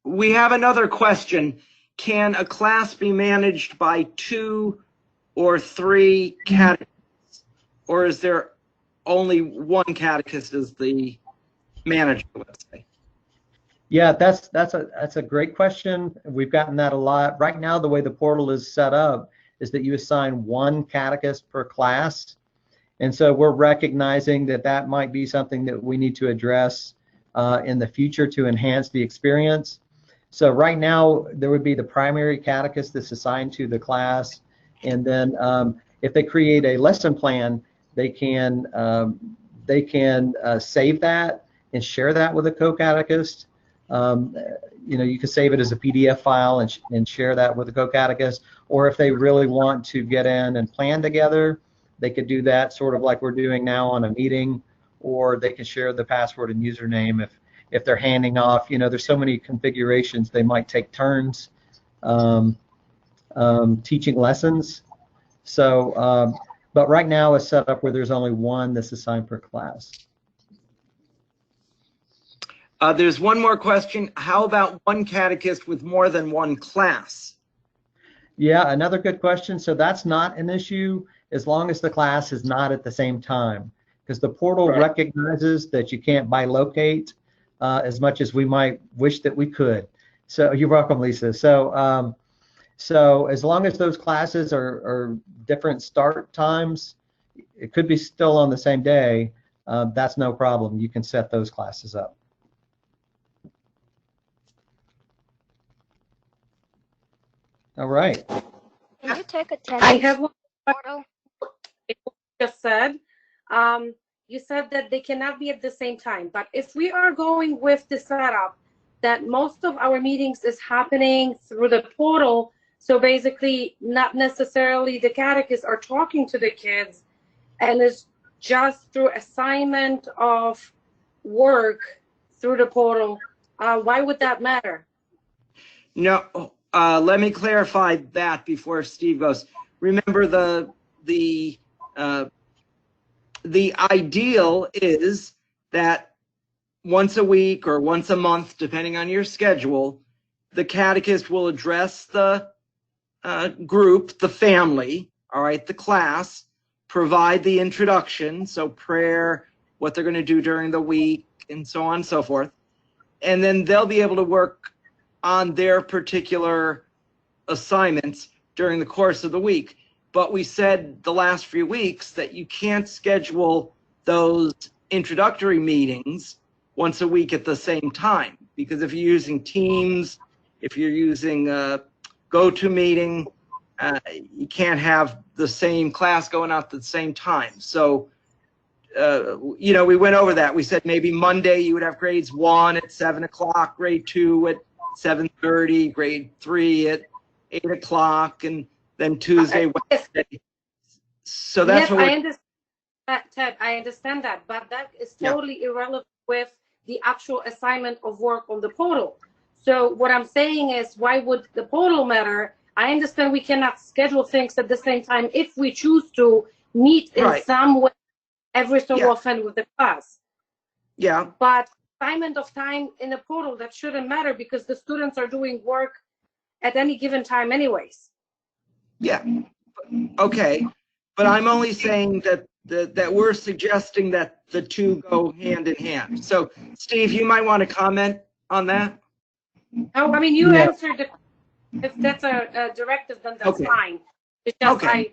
We have another question. Can a class be managed by 2 or 3 catechists, or is there only one catechist as the manager, let's say? Yeah, that's a great question. We've gotten that a lot. Right now, the way the portal is set up is that you assign 1 catechist per class. And so we're recognizing that that might be something that we need to address in the future to enhance the experience. So right now, there would be the primary catechist that's assigned to the class. And then if they create a lesson plan, they can save that and share that with a co-catechist. You can save it as a PDF file and share that with a co-catechist. Or if they really want to get in and plan together, they could do that sort of like we're doing now on a meeting, or they can share the password and username if they're handing off. There's so many configurations. They might take turns teaching lessons. So, but right now it's set up where there's only 1 that's assigned per class. There's one more question. How about 1 catechist with more than 1 class? Yeah, another good question. So that's not an issue as long as the class is not at the same time, because the portal recognizes that you can't bilocate as much as we might wish that we could. So you're welcome, Lisa. So so as long as those classes are different start times, it could be still on the same day. That's no problem. You can set those classes up. All right. Can you take attendance? I have one portal? just said. You said that they cannot be at the same time, but if we are going with the setup that most of our meetings is happening through the portal, so basically not necessarily the catechists are talking to the kids, and it's just through assignment of work through the portal, why would that matter? No, let me clarify that before Steve goes. Remember, the ideal is that once a week or once a month, depending on your schedule, the catechist will address the group, the family, all right, the class, provide the introduction, so prayer, what they're going to do during the week, and so on and so forth. And then they'll be able to work on their particular assignments during the course of the week. But we said the last few weeks that you can't schedule those introductory meetings once a week at the same time, because if you're using Teams, if you're using GoToMeeting, you can't have the same class going out at the same time. So, we went over that. We said maybe Monday you would have grades 1 at 7 o'clock, grade 2 at 7:30, grade 3 at 8 o'clock, and then Tuesday, Wednesday. So that's what I understand that, Ted. I understand that, but that is totally irrelevant with the actual assignment of work on the portal. So what I'm saying is, why would the portal matter? I understand we cannot schedule things at the same time if we choose to meet in some way every so often with the class. Yeah. But assignment of time in the portal, that shouldn't matter because the students are doing work at any given time anyways. Yeah. Okay. But I'm only saying that we're suggesting that the two go hand in hand. So, Steve, you might want to comment on that. No, I mean, you Yeah. answered the, if that's a directive, then that's Okay. fine. It's just Okay. I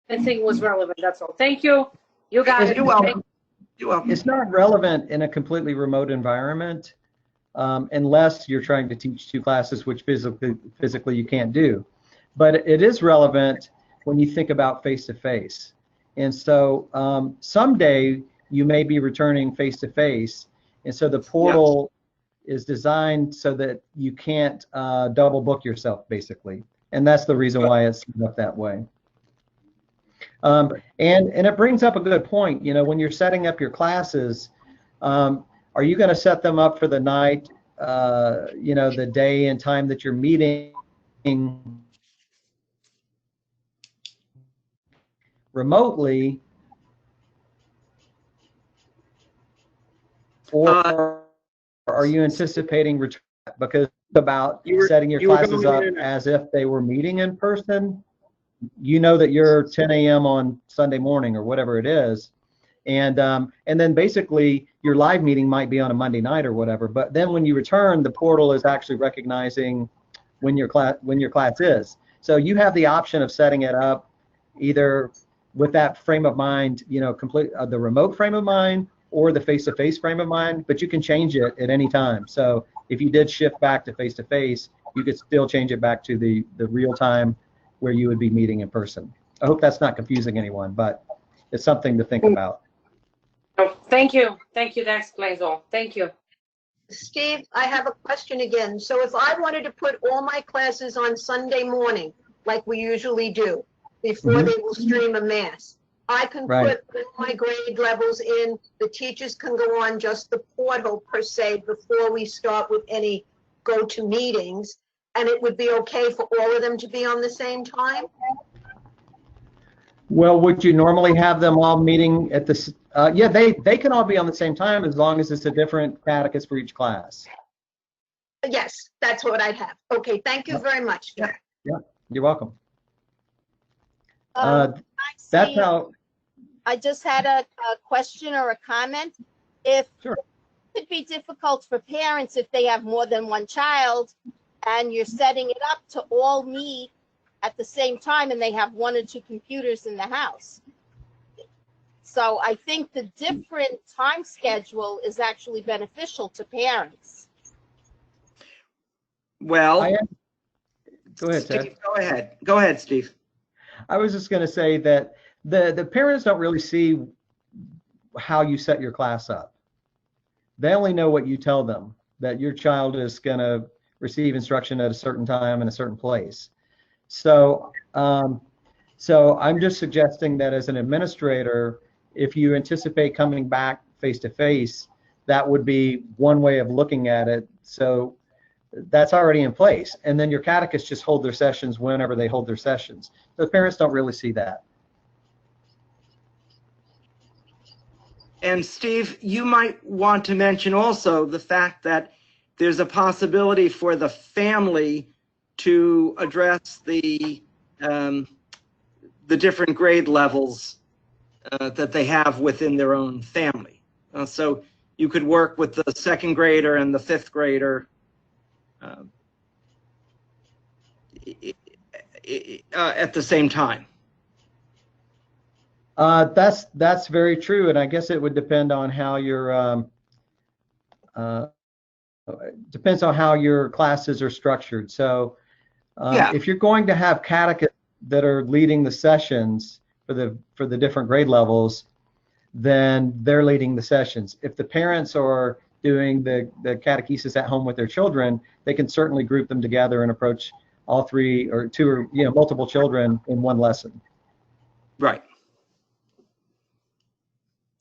didn't think it was relevant, that's all. Thank you. You got it. You're welcome. You're welcome. It's not relevant in a completely remote environment unless you're trying to teach two classes, which physically you can't do. But it is relevant when you think about face-to-face. And so someday you may be returning face-to-face, and so the portal is designed so that you can't double book yourself, basically. And that's the reason why it's set up that way. And it brings up a good point. You know, when you're setting up your classes, are you going to set them up for the night, you know, the day and time that you're meeting remotely, or are you anticipating return? Because about setting your classes up as if they were meeting in person, you know that you're 10 a.m. on Sunday morning or whatever it is, and then basically your live meeting might be on a Monday night or whatever. But then when you return, the portal is actually recognizing when your class is. So you have the option of setting it up either with that frame of mind, you know, the remote frame of mind or the face-to-face frame of mind, but you can change it at any time. So if you did shift back to face-to-face, you could still change it back to the real time where you would be meeting in person. I hope that's not confusing anyone, but it's something to think about. Oh, thank you. Thank you. That explains all. Thank you. Steve, I have a question again. So if I wanted to put all my classes on Sunday morning, like we usually do, before they will stream a mass, I can put all my grade levels in. The teachers can go on just the portal per se before we start with any go-to meetings, and it would be okay for all of them to be on the same time? Well, would you normally have them all meeting at the? Yeah, they can all be on the same time as long as it's a different catechist for each class. Yes, that's what I'd have. Okay, thank you very much. Yeah, you're welcome. That's how. I just had a question or a comment. If Sure. It could be difficult for parents if they have more than one child and you're setting it up to all meet at the same time and they have one or two computers in the house. So I think the different time schedule is actually beneficial to parents. Well, go ahead, Ted. Steve, go ahead. Go ahead, Steve. I was just going to say that the parents don't really see how you set your class up. They only know what you tell them, that your child is going to receive instruction at a certain time in a certain place. So I'm just suggesting that as an administrator, if you anticipate coming back face-to-face, that would be one way of looking at it. So that's already in place. And then your catechists just hold their sessions whenever they hold their sessions. The parents don't really see that. And Steve, you might want to mention also the fact that there's a possibility for the family to address the different grade levels that they have within their own family. So you could work with the second grader and the fifth grader at the same time. That's very true, and I guess it would depend on how your depends on how your classes are structured. So if you're going to have catechists that are leading the sessions for the different grade levels, then they're leading the sessions. If the parents are doing the catechesis at home with their children, they can certainly group them together and approach all three or two or multiple children in one lesson. Right.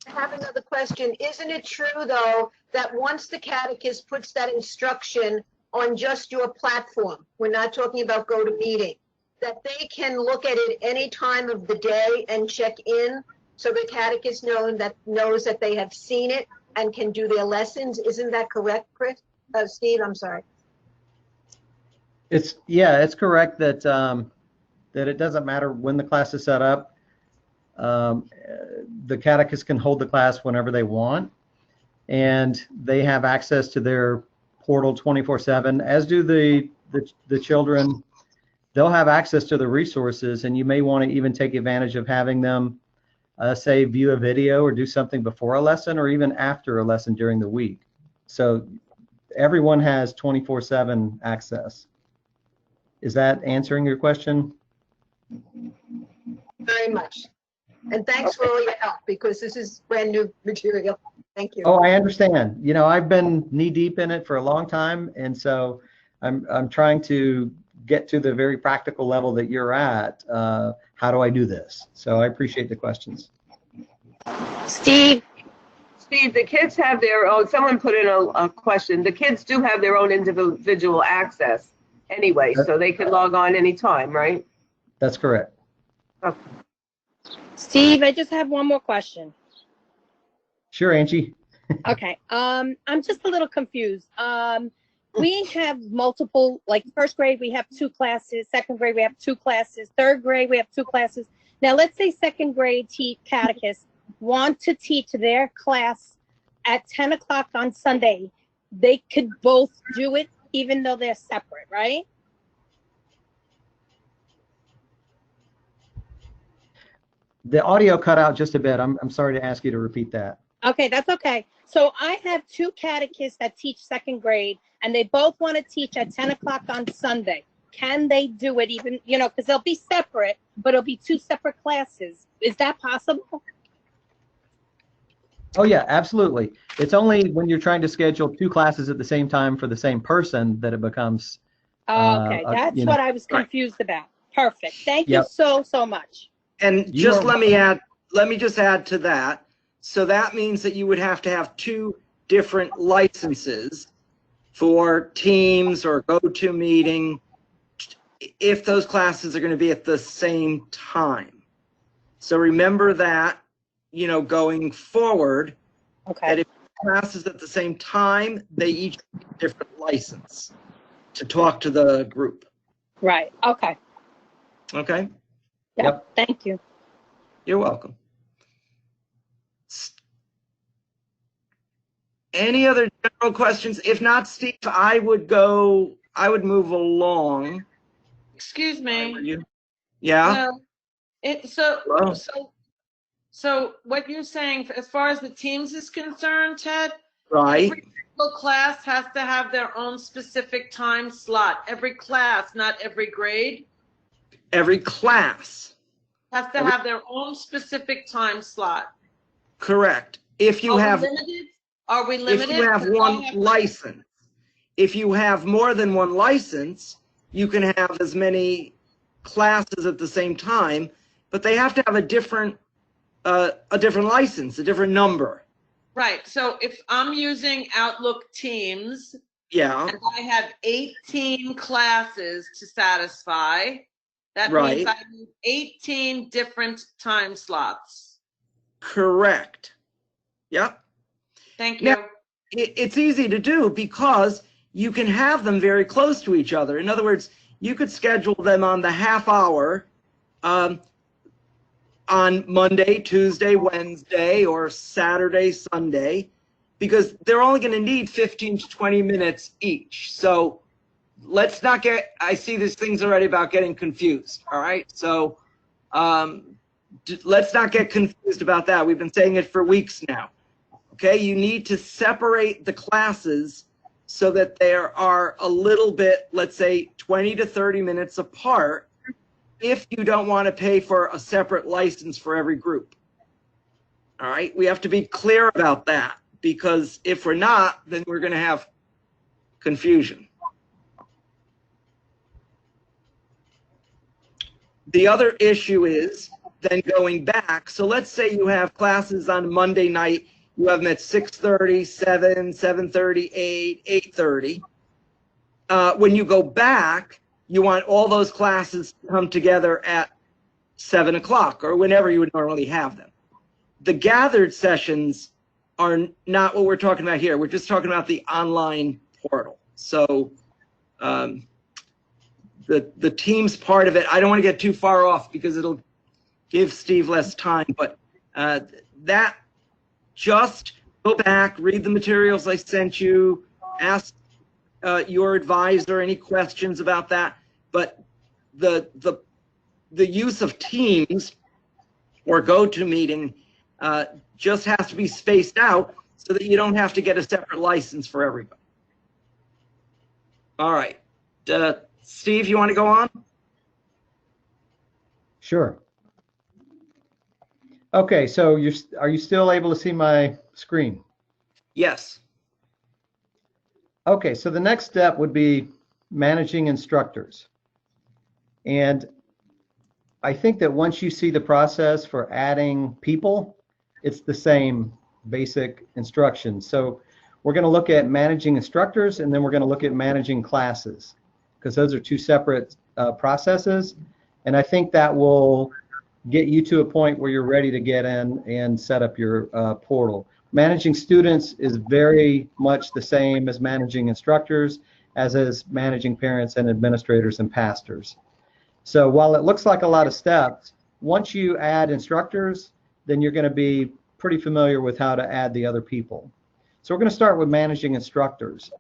I have another question. Isn't it true, though, that once the catechist puts that instruction on just your platform, we're not talking about GoToMeeting, that they can look at it any time of the day and check in, so the catechist knows that they have seen it and can do their lessons? Isn't that correct, Chris? Steve, I'm sorry. It's correct that that it doesn't matter when the class is set up. The catechist can hold the class whenever they want, and they have access to their portal 24/7, as do the children. They'll have access to the resources, and you may want to even take advantage of having them, say, view a video or do something before a lesson or even after a lesson during the week. So everyone has 24/7 access. Is that answering your question? Very much. And thanks for all your help, because this is brand new material. Thank you. Oh, I understand. You know, I've been knee deep in it for a long time, and so I'm trying to get to the very practical level that you're at. How do I do this? So I appreciate the questions. Steve, the kids have their own, someone put in a question. The kids do have their own individual access anyway, so they can log on anytime, right? That's correct. Okay. Steve, I just have one more question. Sure, Angie. Okay. I'm just a little confused. We have multiple, like first grade, we have 2 classes. Second grade, we have 2 classes. Third grade, we have 2 classes. Now, let's say second grade catechists want to teach their class at 10 o'clock on Sunday. They could both do it, even though they're separate, right? The audio cut out just a bit. I'm sorry to ask you to repeat that. Okay, that's okay. So I have 2 catechists that teach second grade, and they both want to teach at 10 o'clock on Sunday. Can they do it even, because they'll be separate, but it'll be 2 separate classes. Is that possible? Oh, yeah, absolutely. It's only when you're trying to schedule 2 classes at the same time for the same person that it becomes. Okay, that's what I was confused about. Perfect. Thank you so much. And just let me just add to that. So that means that you would have to have 2 different licenses for Teams or GoToMeeting if those classes are going to be at the same time. So remember that, going forward, that if classes at the same time, they each get a different license to talk to the group. Right. Okay. Okay? Yep. Thank you. You're welcome. Any other general questions? If not, Steve, I would move along. Excuse me. Yeah? No. So what you're saying, as far as the Teams is concerned, Ted? Right. Every single class has to have their own specific time slot. Every class, not every grade. Every class has to have their own specific time slot. Correct. If you have limited? Are we limited? If you have one license. If you have more than one license, you can have as many classes at the same time, but they have to have a different license, a different number. Right. So if I'm using Outlook Teams, and I have 18 classes to satisfy, that means I need 18 different time slots. Correct. Yep. Thank you. Now, it's easy to do because you can have them very close to each other. In other words, you could schedule them on the half hour on Monday, Tuesday, Wednesday, or Saturday, Sunday, because they're only going to need 15 to 20 minutes each. So let's not I see these things already about getting confused. All right. So let's not get confused about that. We've been saying it for weeks now. Okay, you need to separate the classes so that there are a little bit, let's say 20 to 30 minutes apart, if you don't want to pay for a separate license for every group. All right, we have to be clear about that, because if we're not, then we're going to have confusion. The other issue is then going back. So let's say you have classes on Monday night. You have them at 6:30, 7, 7:30, 8, 8:30. When you go back, you want all those classes to come together at 7 o'clock or whenever you would normally have them. The gathered sessions are not what we're talking about here. We're just talking about the online portal. So the Teams part of it, I don't want to get too far off because it'll give Steve less time, but that, just go back, read the materials I sent you, ask your advisor any questions about that, but the use of Teams or GoToMeeting just has to be spaced out so that you don't have to get a separate license for everybody. All right. Steve, you want to go on? Sure. Okay, so are you still able to see my screen? Yes. Okay, so the next step would be managing instructors. And I think that once you see the process for adding people, it's the same basic instructions. So we're going to look at managing instructors, and then we're going to look at managing classes, because those are two separate processes. And I think that will get you to a point where you're ready to get in and set up your portal. Managing students is very much the same as managing instructors, as is managing parents and administrators and pastors. So while it looks like a lot of steps, once you add instructors, then you're going to be pretty familiar with how to add the other people. So we're going to start with managing instructors.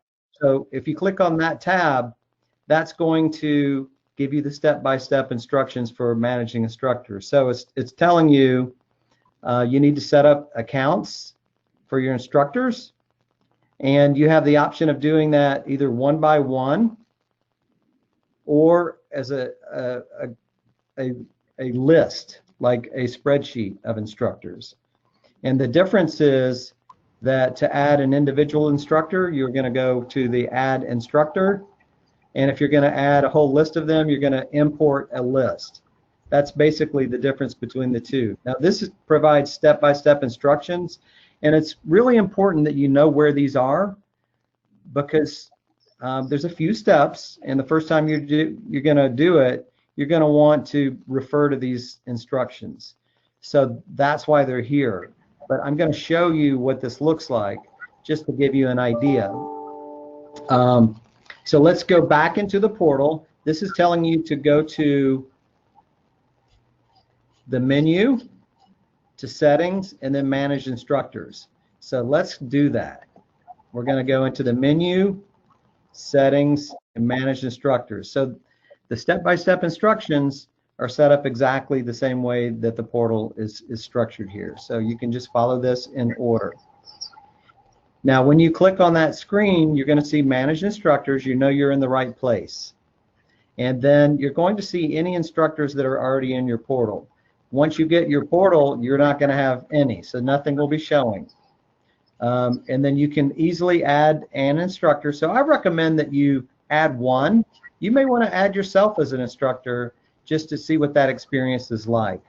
So if you click on that tab, that's going to give you the step-by-step instructions for managing instructors. So it's telling you you need to set up accounts for your instructors, and you have the option of doing that either one by one or as a list, like a spreadsheet of instructors. And the difference is that to add an individual instructor, you're going to go to the add instructor. And if you're going to add a whole list of them, you're going to import a list. That's basically the difference between the two. Now, this provides step-by-step instructions, and it's really important that you know where these are, because there's a few steps, and the first time you're going to do it, you're going to want to refer to these instructions. So that's why they're here. But I'm going to show you what this looks like just to give you an idea. So let's go back into the portal. This is telling you to go to the menu, to settings, and then manage instructors. So let's do that. We're going to go into the menu, settings, and manage instructors. So the step-by-step instructions are set up exactly the same way that the portal is structured here. So you can just follow this in order. Now, when you click on that screen, you're going to see Manage Instructors. You know you're in the right place. And then you're going to see any instructors that are already in your portal. Once you get your portal, you're not going to have any, so nothing will be showing. And then you can easily add an instructor. So I recommend that you add one. You may want to add yourself as an instructor just to see what that experience is like.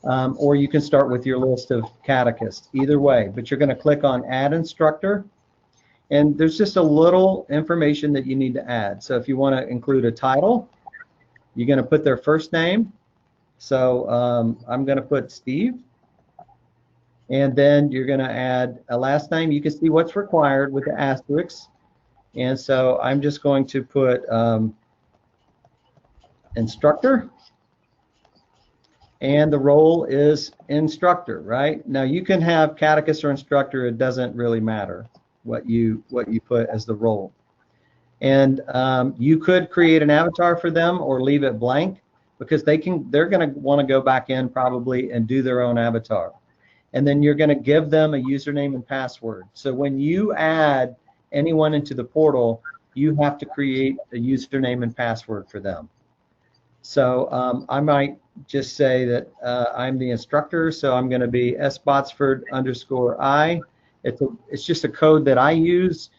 Or you can start with your list of catechists, either way. But you're going to click on Add Instructor, and there's just a little information that you need to add. So if you want to include a title, you're going to put their first name. So I'm going to put Steve, and then you're going to add a last name. You can see what's required with the asterisks, and so I'm just going to put instructor. And the role is instructor, right? Now you can have catechist or instructor. It doesn't really matter what you put as the role. And you could create an avatar for them or leave it blank, because they're going to want to go back in probably and do their own avatar. And then you're going to give them a username and password. So when you add anyone into the portal, you have to create a username and password for them. So I might just say that I'm the instructor, so I'm going to be sbotsford_I. It's just a code that I use.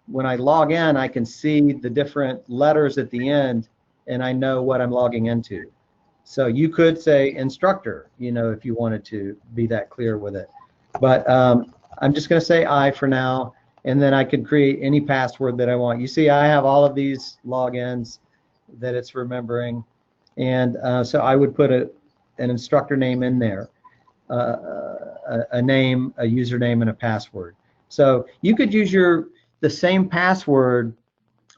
When I log in, I can see the different letters at the end, and I know what I'm logging into. So you could say instructor, if you wanted to be that clear with it. But I'm just going to say I for now, and then I could create any password that I want. You see, I have all of these logins that it's remembering. And so I would put an instructor name in there, a name, a username, and a password. So you could use the same password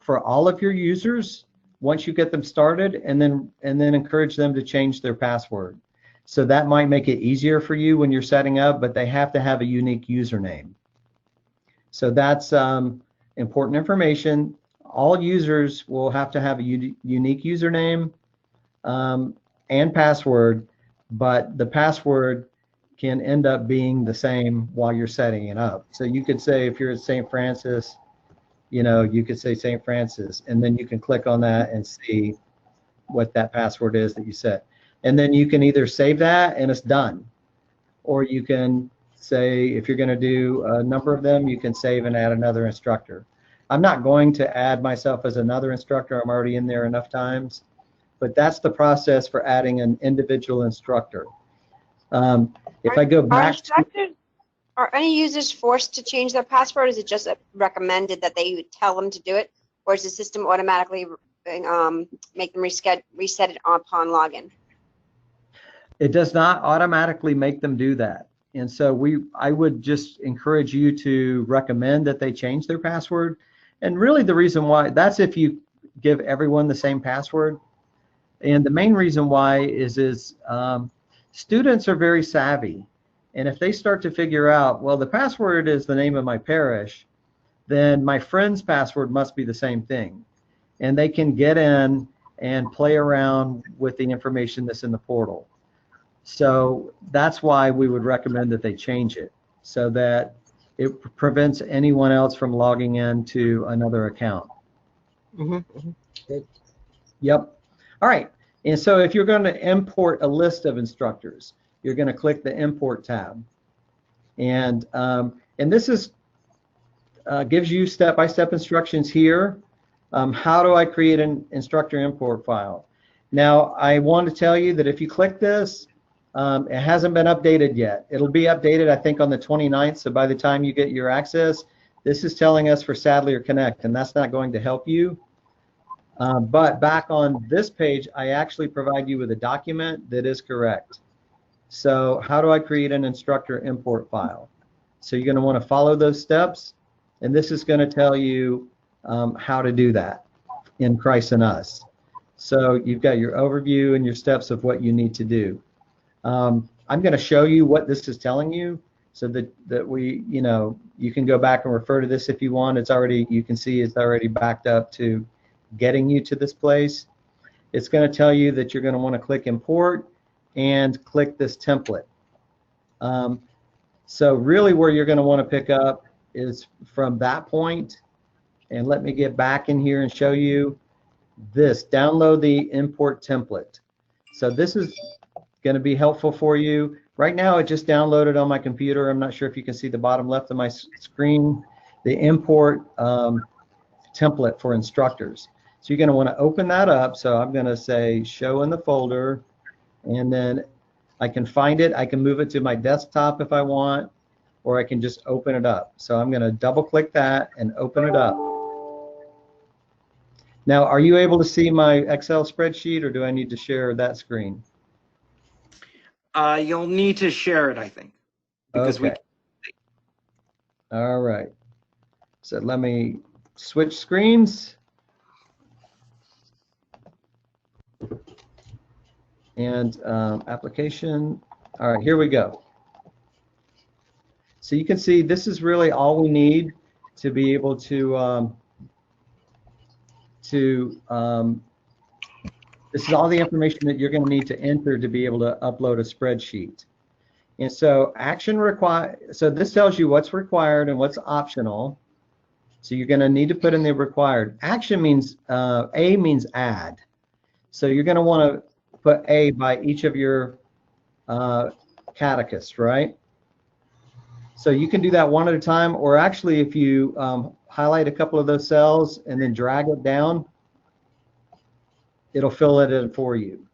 for all of your users once you get them started, and then encourage them to change their password. So that might make it easier for you when you're setting up, but they have to have a unique username. So that's important information. all users will have to have a unique username and password, but the password can end up being the same while you're setting it up. So you could say, if you're at St. Francis, you know, you could say St. Francis, and then you can click on that and see what that password is that you set. And then you can either save that and it's done, or you can say, if you're going to do a number of them, you can save and add another instructor. I'm not going to add myself as another instructor. I'm already in there enough times, but that's the process for adding an individual instructor. If I go back to, are any users forced to change their password? Is it just recommended that they tell them to do it, or does the system automatically make them reset it upon login? it does not automatically make them do that. And so I would just encourage you to recommend that they change their password. And really the reason why, that's if you give everyone the same password. And the main reason why is students are very savvy. And if they start to figure out, well, the password is the name of my parish, then my friend's password must be the same thing. And they can get in and play around with the information that's in the portal. So that's why we would recommend that they change it, so that it prevents anyone else from logging into another account. Good. Yep. All right. And so if you're going to import a list of instructors, you're going to click the Import tab. And this is gives you step-by-step instructions here. How do I create an instructor import file? Now, I want to tell you that if you click this, it hasn't been updated yet. It'll be updated, I think, on the 29th. So by the time you get your access, this is telling us for Sadlier Connect, and that's not going to help you. But back on this page, I actually provide you with a document that is correct. So how do I create an instructor import file? So you're going to want to follow those steps, and this is going to tell you how to do that in Christ and Us. So you've got your overview and your steps of what you need to do. I'm going to show you what this is telling you, so that we, you know, you can go back and refer to this if you want. It's already, you can see it's already backed up to getting you to this place. It's going to tell you that you're going to want to click import and click this template. So really where you're going to want to pick up is from that point. And let me get back in here and show you this. Download the import template. So this is going to be helpful for you. Right now it just downloaded on my computer. I'm not sure if you can see the bottom left of my screen, the import template for instructors. So you're going to want to open that up. So I'm going to say show in the folder, and then I can find it. I can move it to my desktop if I want, or I can just open it up. So I'm going to double click that and open it up. Now, are you able to see my Excel spreadsheet, or do I need to share that screen? You'll need to share it, I think. Because okay. All right. So let me switch screens. And application. All right, here we go. So you can see this is really all we need to be able to this is all the information that you're going to need to enter to be able to upload a spreadsheet. And so action required, so this tells you what's required and what's optional. So you're going to need to put in the required. Action means, A means add. So you're going to want to put A by each of your catechists, right? So you can do that one at a time, or actually if you highlight a couple of those cells and then drag it down, it'll fill it in for you.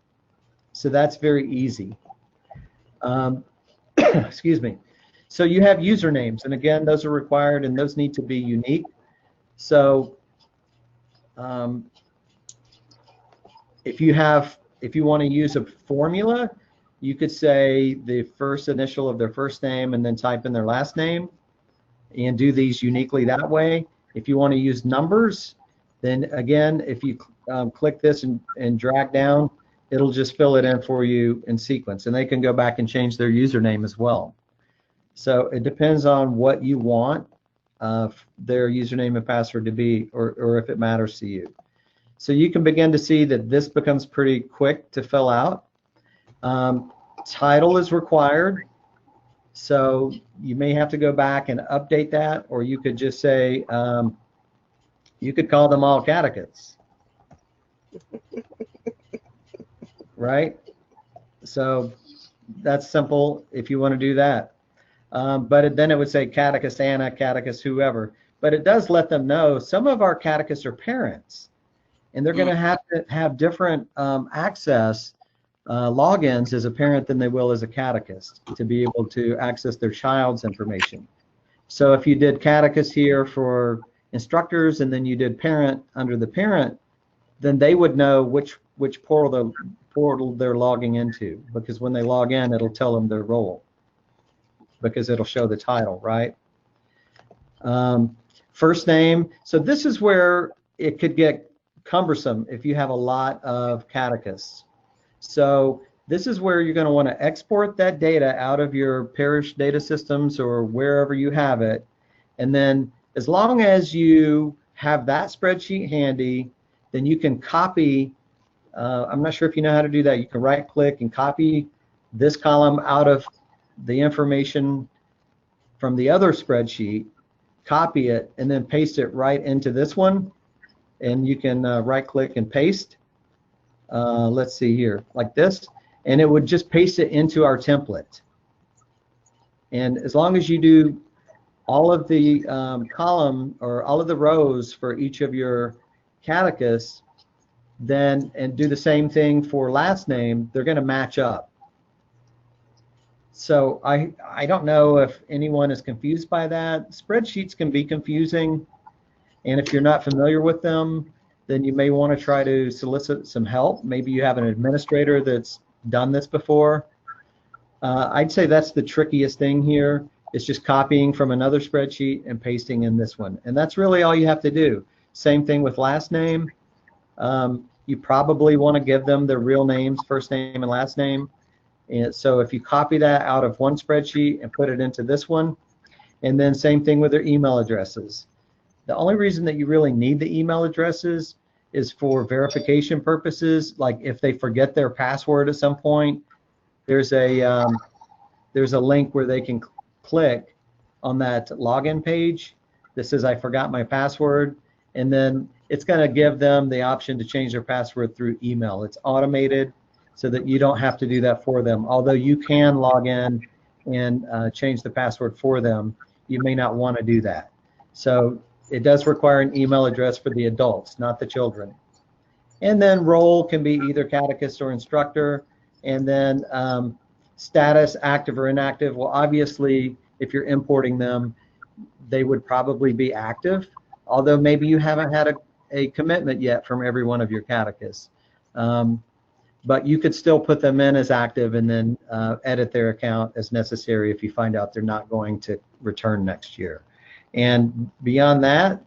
So that's very easy. Excuse me. So you have usernames, and again, those are required and those need to be unique. So if you want to use a formula, you could say the first initial of their first name and then type in their last name and do these uniquely that way. If you want to use numbers, then again, if you click this and drag down, it'll just fill it in for you in sequence, and they can go back and change their username as well. So it depends on what you want their username and password to be, or if it matters to you. So you can begin to see that this becomes pretty quick to fill out. Title is required, so you may have to go back and update that, or you could just say, you could call them all catechists, right? So that's simple if you want to do that. But then it would say catechist Anna, catechist whoever. But it does let them know some of our catechists are parents, and they're going to have different access logins as a parent than they will as a catechist to be able to access their child's information. So if you did catechist here for instructors and then you did parent under the parent, then they would know which portal they're logging into, because when they log in, it'll tell them their role, because it'll show the title, right? First name. So this is where it could get cumbersome if you have a lot of catechists. So this is where you're going to want to export that data out of your parish data systems or wherever you have it. And then as long as you have that spreadsheet handy, then you can copy, I'm not sure if you know how to do that. You can right click and copy this column out of the information from the other spreadsheet, copy it, and then paste it right into this one. And you can right click and paste. Let's see here, like this. And it would just paste it into our template. And as long as you do all of the column or all of the rows for each of your catechists, then, and do the same thing for last name, they're going to match up. So I don't know if anyone is confused by that. Spreadsheets can be confusing, and if you're not familiar with them, then you may want to try to solicit some help. Maybe you have an administrator that's done this before. I'd say that's the trickiest thing here. It's just copying from another spreadsheet and pasting in this one, and that's really all you have to do. Same thing with last name. You probably want to give them their real names, first name and last name. And so if you copy that out of one spreadsheet and put it into this one, and then same thing with their email addresses. The only reason that you really need the email addresses is for verification purposes. Like if they forget their password at some point, there's a link where they can click on that login page that says I forgot my password, and then it's going to give them the option to change their password through email. It's automated so that you don't have to do that for them. Although you can log in and change the password for them, you may not want to do that. So it does require an email address for the adults, not the children. And then role can be either catechist or instructor. And then status, active or inactive. Well, obviously, if you're importing them, they would probably be active, although maybe you haven't had a commitment yet from every one of your catechists. But you could still put them in as active and then edit their account as necessary if you find out they're not going to return next year. And beyond that,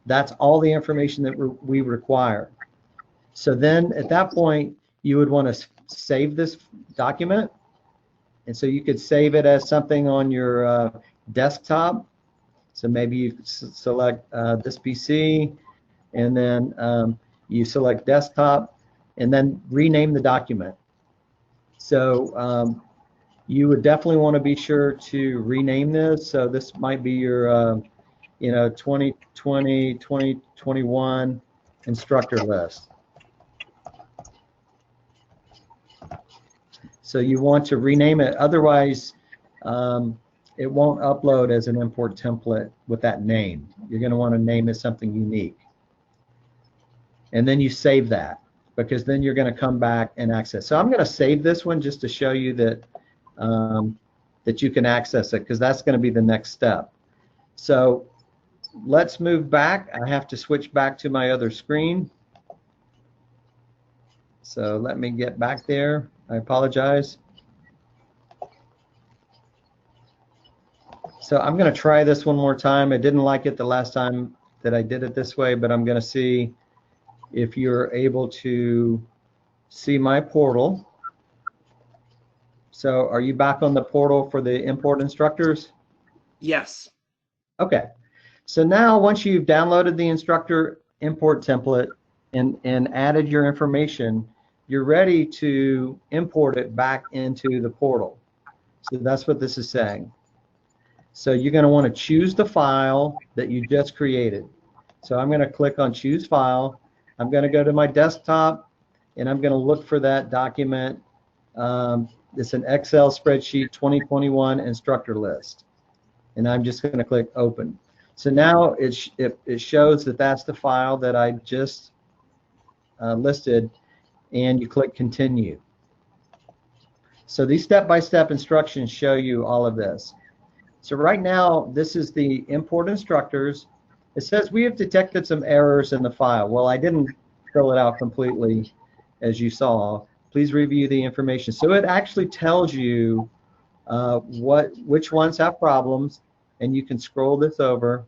that's all the information that we require. So then at that point, you would want to save this document. And so you could save it as something on your desktop. So maybe you select this PC, and then you select desktop, and then rename the document. So you would definitely want to be sure to rename this. So this might be your 2020, 2021 instructor list. So you want to rename it, otherwise it won't upload as an import template with that name. You're going to want to name it something unique. And then you save that, because then you're going to come back and access. So I'm going to save this one just to show you that that you can access it, because that's going to be the next step. So let's move back. I have to switch back to my other screen. So let me get back there. I apologize. So I'm going to try this one more time. I didn't like it the last time that I did it this way, but I'm going to see if you're able to see my portal. So are you back on the portal for the import instructors? Yes. Okay. So now once you've downloaded the instructor import template and added your information, you're ready to import it back into the portal. So that's what this is saying. So you're going to want to choose the file that you just created. So I'm going to click on choose file. I'm going to go to my desktop and I'm going to look for that document. It's an Excel spreadsheet 2021 instructor list. And I'm just going to click open. So now it shows that that's the file that I just listed, and you click continue. So these step-by-step instructions show you all of this. So right now, this is the import instructors. It says we have detected some errors in the file. Well, I didn't fill it out completely, as you saw. Please review the information. So it actually tells you which ones have problems, and you can scroll this over.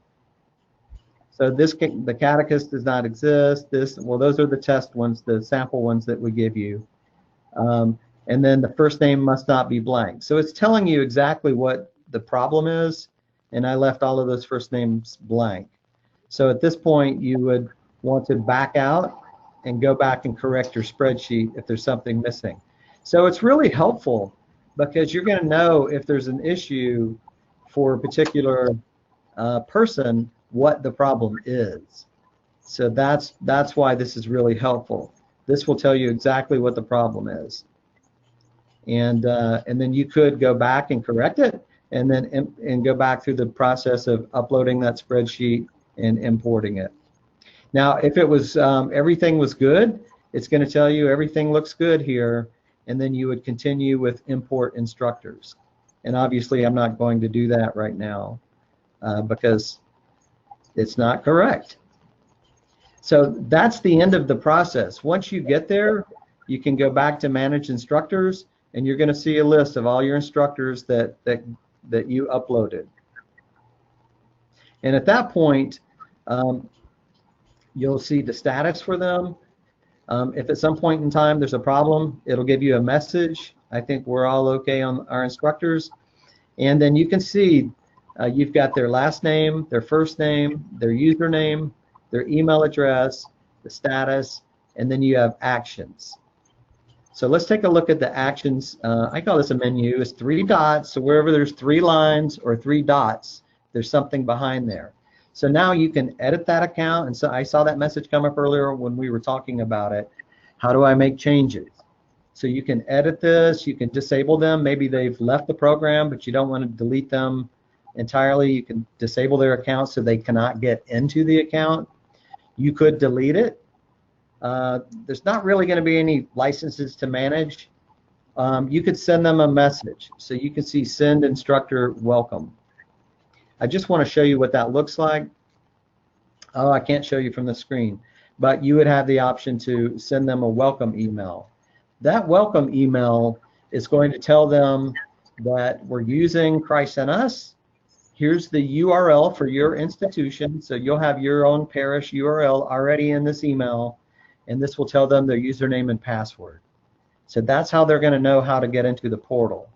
So the catechist does not exist. Well, those are the test ones, the sample ones that we give you. And then the first name must not be blank. So it's telling you exactly what the problem is, and I left all of those first names blank. So at this point, you would want to back out and go back and correct your spreadsheet if there's something missing. So it's really helpful because you're going to know if there's an issue for a particular person, what the problem is. So that's why this is really helpful. This will tell you exactly what the problem is. And then you could go back and correct it, and then go back through the process of uploading that spreadsheet and importing it. Now, if it was everything was good, it's going to tell you everything looks good here, and then you would continue with import instructors. And obviously, I'm not going to do that right now because it's not correct. So that's the end of the process. Once you get there, you can go back to manage instructors, and you're going to see a list of all your instructors that you uploaded. And at that point, you'll see the status for them. If at some point in time there's a problem, it'll give you a message. I think we're all okay on our instructors. And then you can see you've got their last name, their first name, their username, their email address, the status, and then you have actions. So let's take a look at the actions. I call this a menu. It's 3 dots. So wherever there's 3 lines or 3 dots, there's something behind there. So now you can edit that account. And so I saw that message come up earlier when we were talking about it. How do I make changes? So you can edit this. You can disable them. Maybe they've left the program, but you don't want to delete them entirely. You can disable their account so they cannot get into the account. You could delete it. There's not really going to be any licenses to manage. You could send them a message. So you can see send instructor welcome. I just want to show you what that looks like. Oh, I can't show you from the screen, but you would have the option to send them a welcome email. That welcome email is going to tell them that we're using Christ in Us. Here's the URL for your institution. So you'll have your own parish URL already in this email, and this will tell them their username and password. So that's how they're going to know how to get into the portal.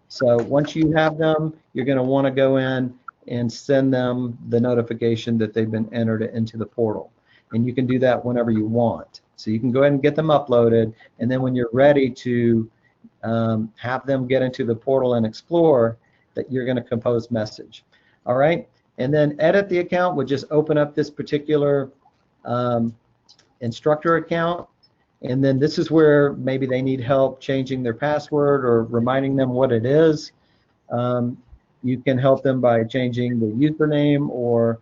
So once you have them, you're going to want to go in and send them the notification that they've been entered into the portal. And you can do that whenever you want. So you can go ahead and get them uploaded, and then when you're ready to have them get into the portal and explore, that you're going to compose message. All right, and then edit the account would just open up this particular instructor account, and then this is where maybe they need help changing their password or reminding them what it is. You can help them by changing the username, or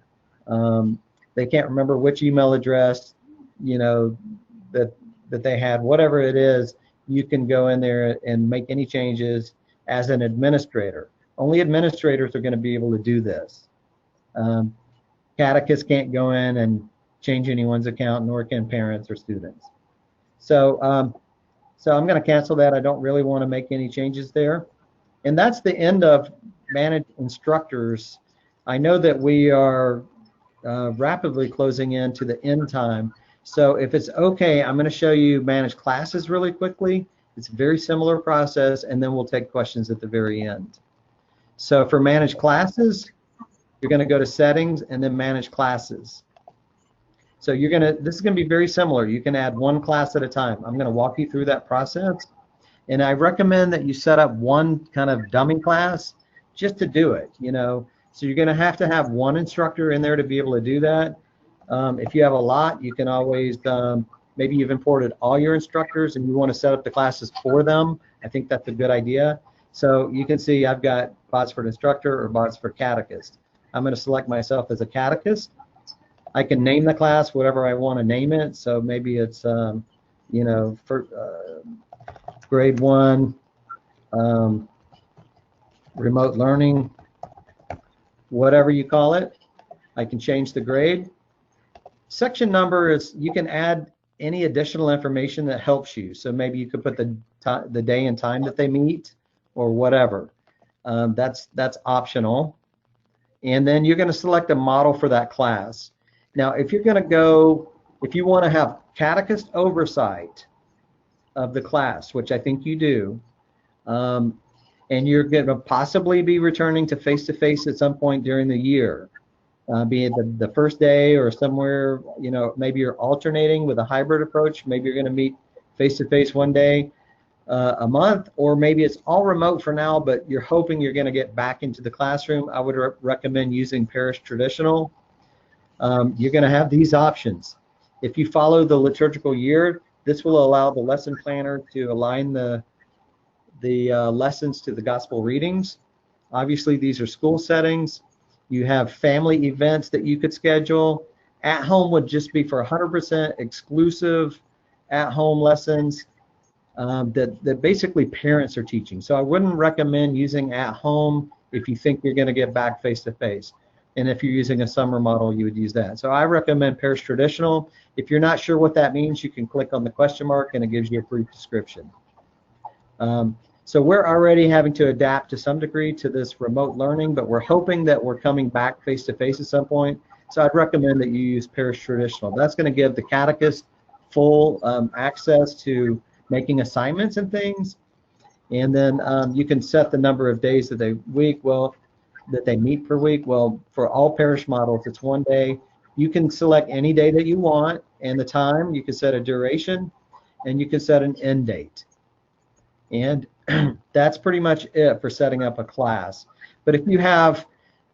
they can't remember which email address, you know, that they had. Whatever it is, you can go in there and make any changes as an administrator. Only administrators are going to be able to do this. Catechists can't go in and change anyone's account, nor can parents or students. So, so I'm going to cancel that. I don't really want to make any changes there. And that's the end of manage instructors. I know that we are rapidly closing in to the end time. So if it's okay, I'm going to show you manage classes really quickly. It's a very similar process, and then we'll take questions at the very end. So for manage classes, you're going to go to settings and then manage classes. So this is going to be very similar. You can add one class at a time. I'm going to walk you through that process. And I recommend that you set up one kind of dummy class just to do it, So you're going to have one instructor in there to be able to do that. If you have a lot, you can always, maybe you've imported all your instructors and you want to set up the classes for them. I think that's a good idea. So you can see I've got bots for instructor or bots for catechist. I'm going to select myself as a catechist. I can name the class whatever I want to name it. So maybe it's, for grade 1, remote learning, whatever you call it. I can change the grade. Section number is, you can add any additional information that helps you. So maybe you could put the day and time that they meet or whatever. That's optional. And then you're going to select a model for that class. Now, if you want to have catechist oversight of the class, which I think you do, and you're going to possibly be returning to face-to-face at some point during the year, be it the first day or somewhere, maybe you're alternating with a hybrid approach. Maybe you're going to meet face-to-face one day a month, or maybe it's all remote for now, but you're hoping you're going to get back into the classroom. I would recommend using parish traditional. You're going to have these options. If you follow the liturgical year, this will allow the lesson planner to align the lessons to the gospel readings. Obviously, these are school settings. You have family events that you could schedule. At home would just be for 100% exclusive at-home lessons that basically parents are teaching. So I wouldn't recommend using at home if you think you're going to get back face-to-face. And if you're using a summer model, you would use that. So I recommend parish traditional. If you're not sure what that means, you can click on the question mark and it gives you a brief description. So we're already having to adapt to some degree to this remote learning, but we're hoping that we're coming back face-to-face at some point. So I'd recommend that you use parish traditional. That's going to give the catechist full access to making assignments and things. And then you can set the number of days that they meet per week. Well, for all parish models, it's one day. You can select any day that you want and the time. You can set a duration and you can set an end date. And that's pretty much it for setting up a class. But if you have,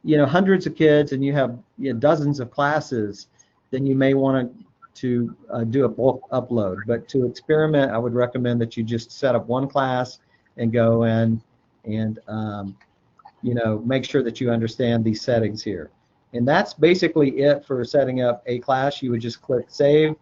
hundreds of kids and you have dozens of classes, then you may want to do a bulk upload. But to experiment, I would recommend that you just set up one class and go in and make sure that you understand these settings here. And that's basically it for setting up a class. You would just click save.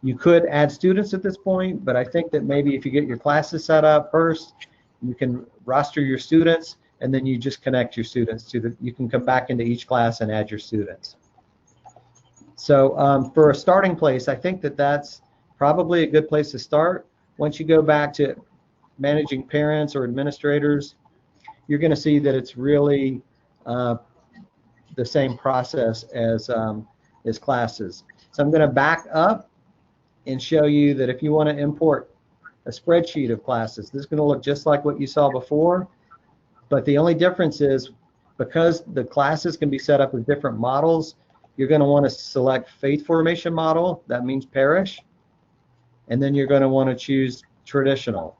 You could add students at this point, but I think that maybe if you get your classes set up first, you can roster your students, and then you just connect your students you can come back into each class and add your students. So for a starting place, I think that that's probably a good place to start. Once you go back to managing parents or administrators, you're going to see that it's really the same process as classes. So I'm going to back up and show you that if you want to import a spreadsheet of classes, this is going to look just like what you saw before, but the only difference is because the classes can be set up with different models, you're going to want to select faith formation model, that means parish, and then you're going to want to choose traditional.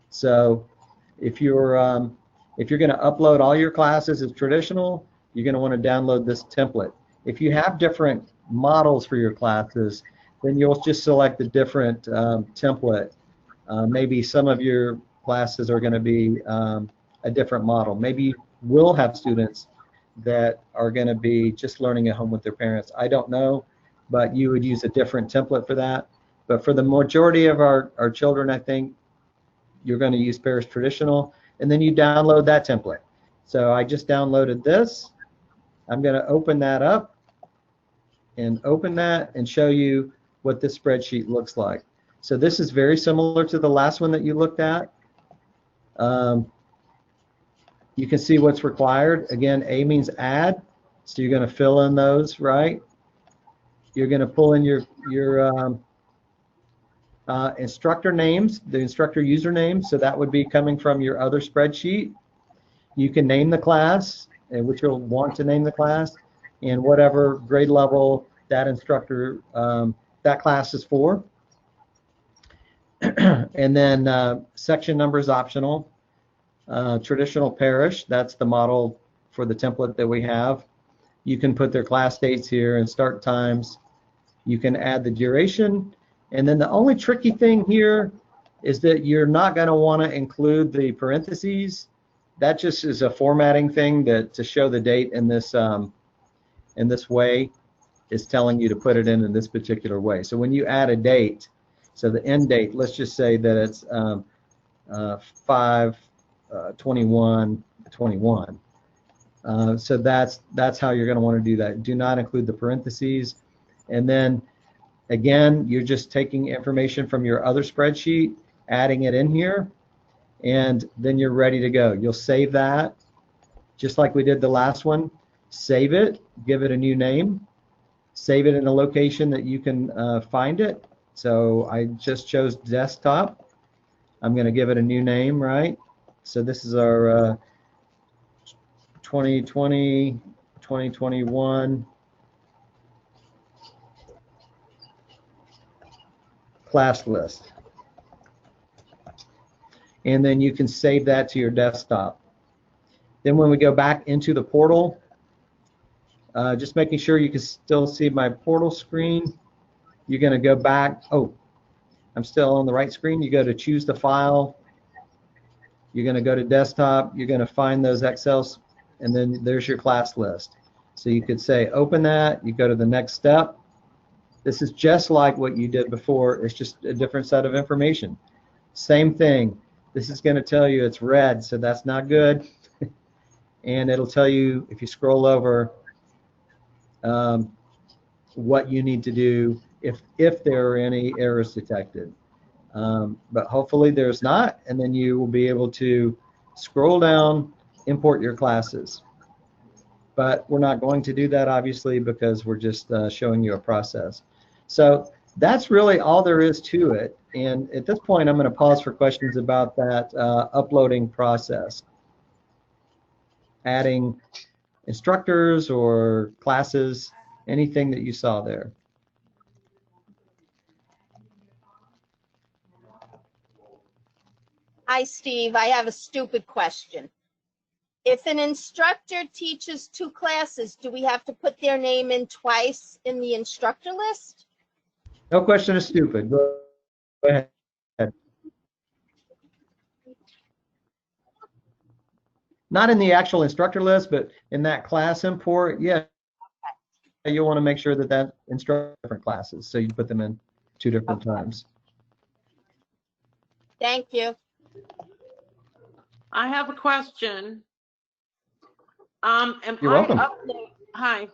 So if you're going to upload all your classes as traditional, you're going to want to download this template. If you have different models for your classes, then you'll just select a different template. Maybe some of your classes are going to be a different model. Maybe you will have students that are going to be just learning at home with their parents. I don't know, but you would use a different template for that. But for the majority of our children, I think you're going to use parish traditional, and then you download that template. So I just downloaded this. I'm going to open that up and open that and show you what this spreadsheet looks like. So this is very similar to the last one that you looked at. You can see what's required. Again, A means add, so you're going to fill in those, right? You're going to pull in your instructor names, the instructor username, so that would be coming from your other spreadsheet. You can name the class. in which you'll want to name the class, and whatever grade level that instructor, that class is for. And then section number is optional. Traditional parish, that's the model for the template that we have. You can put their class dates here and start times. You can add the duration. And then the only tricky thing here is that you're not going to want to include the parentheses. That just is a formatting thing that to show the date in this way is telling you to put it in this particular way. So when you add a date, so the end date, let's just say that it's 5/21/21. So that's how you're going to want to do that. Do not include the parentheses. And then again, you're just taking information from your other spreadsheet, adding it in here, and then you're ready to go. You'll save that just like we did the last one. Save it, give it a new name, save it in a location that you can find it. So I just chose desktop. I'm going to give it a new name, right? So this is our 2020, 2021 class list. And then you can save that to your desktop. Then when we go back into the portal, just making sure you can still see my portal screen. You're going to go back. Oh, I'm still on the right screen. You go to choose the file. You're going to go to desktop. You're going to find those Excels, and then there's your class list. So you could say open that. You go to the next step. This is just like what you did before. It's just a different set of information. Same thing. This is going to tell you it's red, so that's not good. And it'll tell you, if you scroll over, what you need to do if there are any errors detected. But hopefully there's not, and then you will be able to scroll down, import your classes. But we're not going to do that, obviously, because we're just showing you a process. So that's really all there is to it. And at this point, I'm going to pause for questions about that uploading process. Adding instructors or classes, anything that you saw there. Hi, Steve. I have a stupid question. If an instructor teaches 2 classes, do we have to put their name in twice in the instructor list? No question is stupid. Go ahead. Not in the actual instructor list, but in that class import, yeah, you'll want to make sure that that instructs different classes, so you put them in 2 different times. Thank you. I have a question. You're welcome. Hi.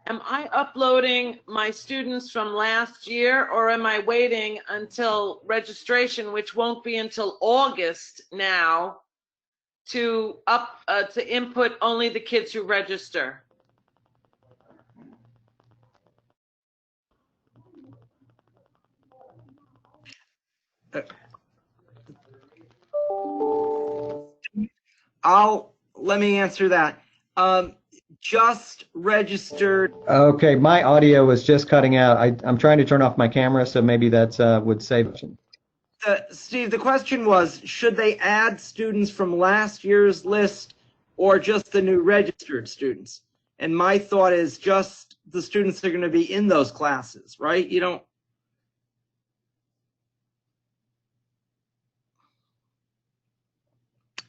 Am I uploading my students from last year, or am I waiting until registration, which won't be until August now, to input only the kids who register? Let me answer that. Just registered. Okay, my audio was just cutting out. I'm trying to turn off my camera, so maybe that would save. Steve, the question was, should they add students from last year's list or just the new registered students? And my thought is just the students that are going to be in those classes, right? You don't.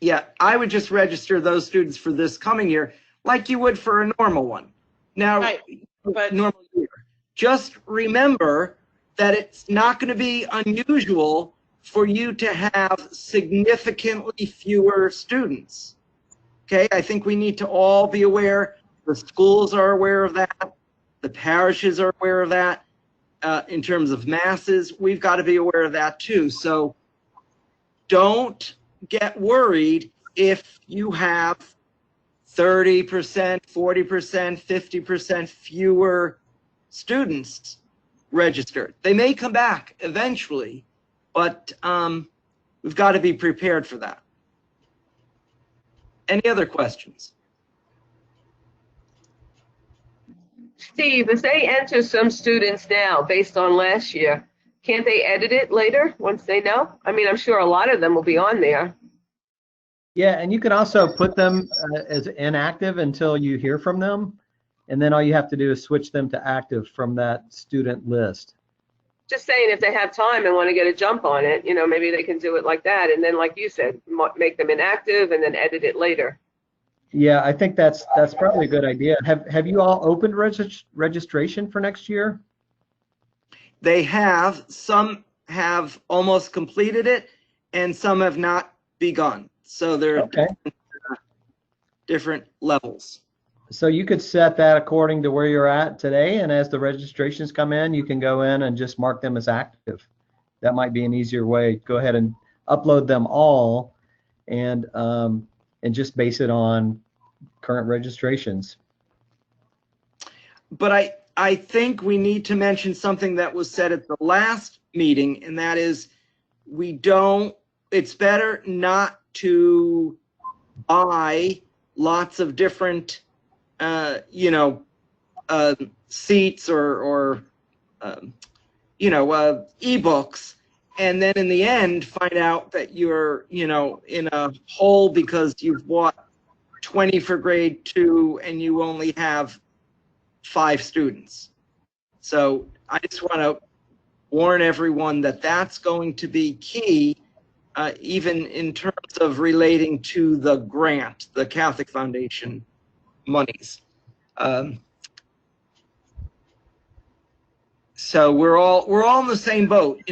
Yeah, I would just register those students for this coming year like you would for a normal one. Now, Right, but normal year. Just remember that it's not going to be unusual for you to have significantly fewer students. Okay, I think we need to all be aware. The schools are aware of that. The parishes are aware of that. In terms of masses, we've got to be aware of that too. So don't get worried if you have 30%, 40%, 50% fewer students registered. They may come back eventually, but we've got to be prepared for that. Any other questions? Steve, if they enter some students now based on last year, can't they edit it later once they know? I mean, I'm sure a lot of them will be on there. Yeah, and you can also put them as inactive until you hear from them. And then all you have to do is switch them to active from that student list. Just saying, if they have time and want to get a jump on it, you know, maybe they can do it like that. And then, like you said, make them inactive and then edit it later. Yeah, I think that's probably a good idea. Have you all opened registration for next year? They have. Some have almost completed it, and some have not begun. So they're okay. Different levels. So you could set that according to where you're at today, and as the registrations come in, you can go in and just mark them as active. That might be an easier way. Go ahead and upload them all, and just base it on current registrations. But I think we need to mention something that was said at the last meeting, and that is it's better not to buy lots of different seats or ebooks, and then in the end find out that you're in a hole because you've bought 20 for grade 2 and you only have 5 students. So I just want to warn everyone that that's going to be key, even in terms of relating to the grant, the Catholic Foundation monies. So we're all in the same boat,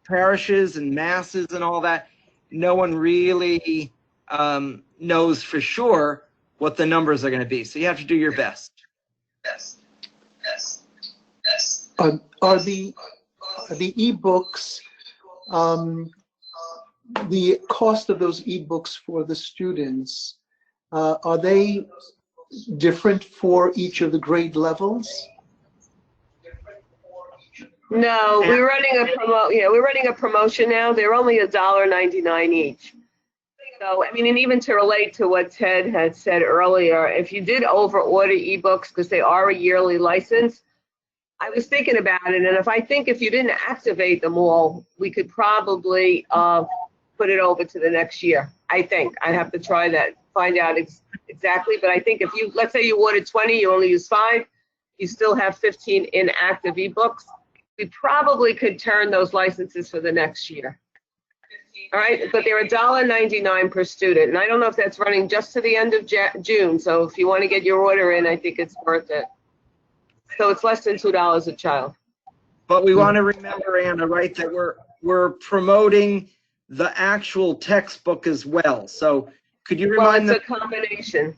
parishes and masses and all that. No one really knows for sure what the numbers are going to be. So you have to do your best. Are the ebooks, the cost of those ebooks for the students, are they different for each of the grade levels? No, we're running a promotion now. They're only $1.99 each. So, I mean, and even to relate to what Ted had said earlier, if you did over-order ebooks, because they are a yearly license, I was thinking about it, and if you didn't activate them all, we could probably put it over to the next year. I think I'd have to try that, find out exactly. But I think if let's say you ordered 20, you only use 5, you still have 15 inactive ebooks. We probably could turn those licenses for the next year. All right, but they're $1.99 per student, and I don't know if that's running just to the end of June. So if you want to get your order in, I think it's worth it. So it's less than $2 a child. But we want to remember, Anna, right, that we're promoting the actual textbook as well. So could you remind them? It's a combination.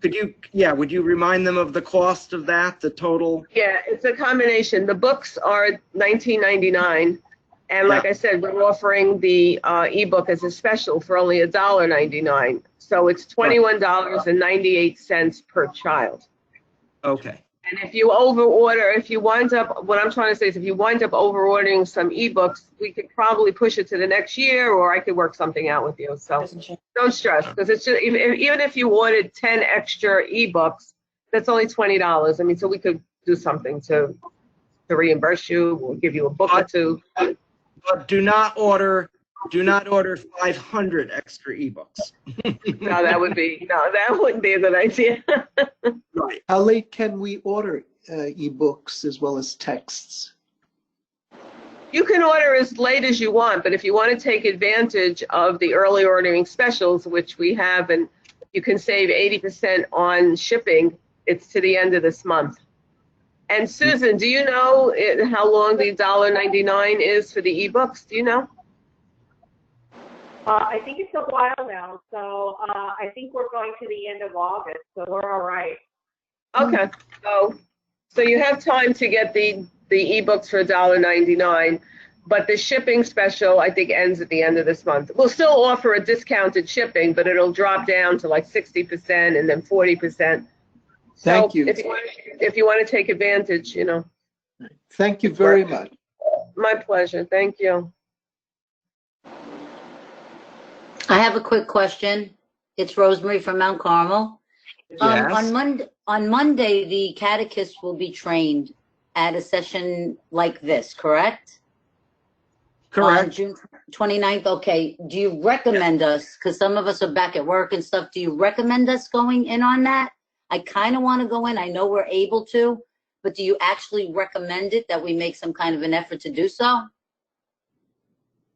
Would you remind them of the cost of that, the total? Yeah, it's a combination. The books are $19.99, and like I said, we're offering the ebook as a special for only $1.99. So it's $21.98 per child. Okay. And if you overorder, what I'm trying to say is if you wind up overordering some ebooks, we could probably push it to the next year, or I could work something out with you. So don't stress, because it's just, even if you ordered 10 extra ebooks, that's only $20. I mean, so we could do something to reimburse you. We'll give you a book or two. But do not order 500 extra ebooks. No, that wouldn't be a good idea. Right. How late can we order ebooks as well as texts? You can order as late as you want, but if you want to take advantage of the early ordering specials, which we have, and you can save 80% on shipping, it's to the end of this month. And Susan, do you know how long the $1.99 is for the ebooks? Do you know? I think it's a while now, so I think we're going to the end of August, so we're all right. Okay, so you have time to get the ebooks for $1.99, but the shipping special I think ends at the end of this month. We'll still offer a discounted shipping, but it'll drop down to like 60% and then 40%. Thank you. If you want to take advantage, Thank you very much. My pleasure. Thank you. I have a quick question. It's Rosemary from Mount Carmel. On Monday, the catechist will be trained at a session like this, correct? Correct. On June 29th. Okay. Do you recommend us, because some of us are back at work and stuff, do you recommend us going in on that? I kind of want to go in. I know we're able to, but do you actually recommend it, that we make some kind of an effort to do so?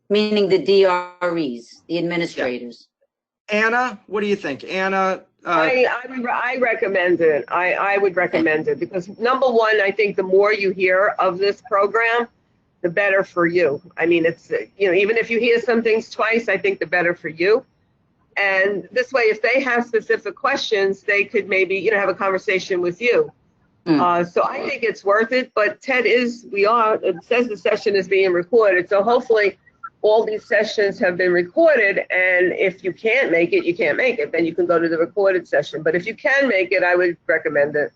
Meaning the DREs, the administrators. Anna, what do you think? Anna? I recommend it. I would recommend it because number one, I think the more you hear of this program, the better for you. I mean, it's, you know, even if you hear some things twice, I think the better for you. And this way, if they have specific questions, they could maybe, you know, have a conversation with you. So I think it's worth it. But Ted it says the session is being recorded. So hopefully all these sessions have been recorded. And if you can't make it, you can't make it. Then you can go to the recorded session. But if you can make it, I would recommend it.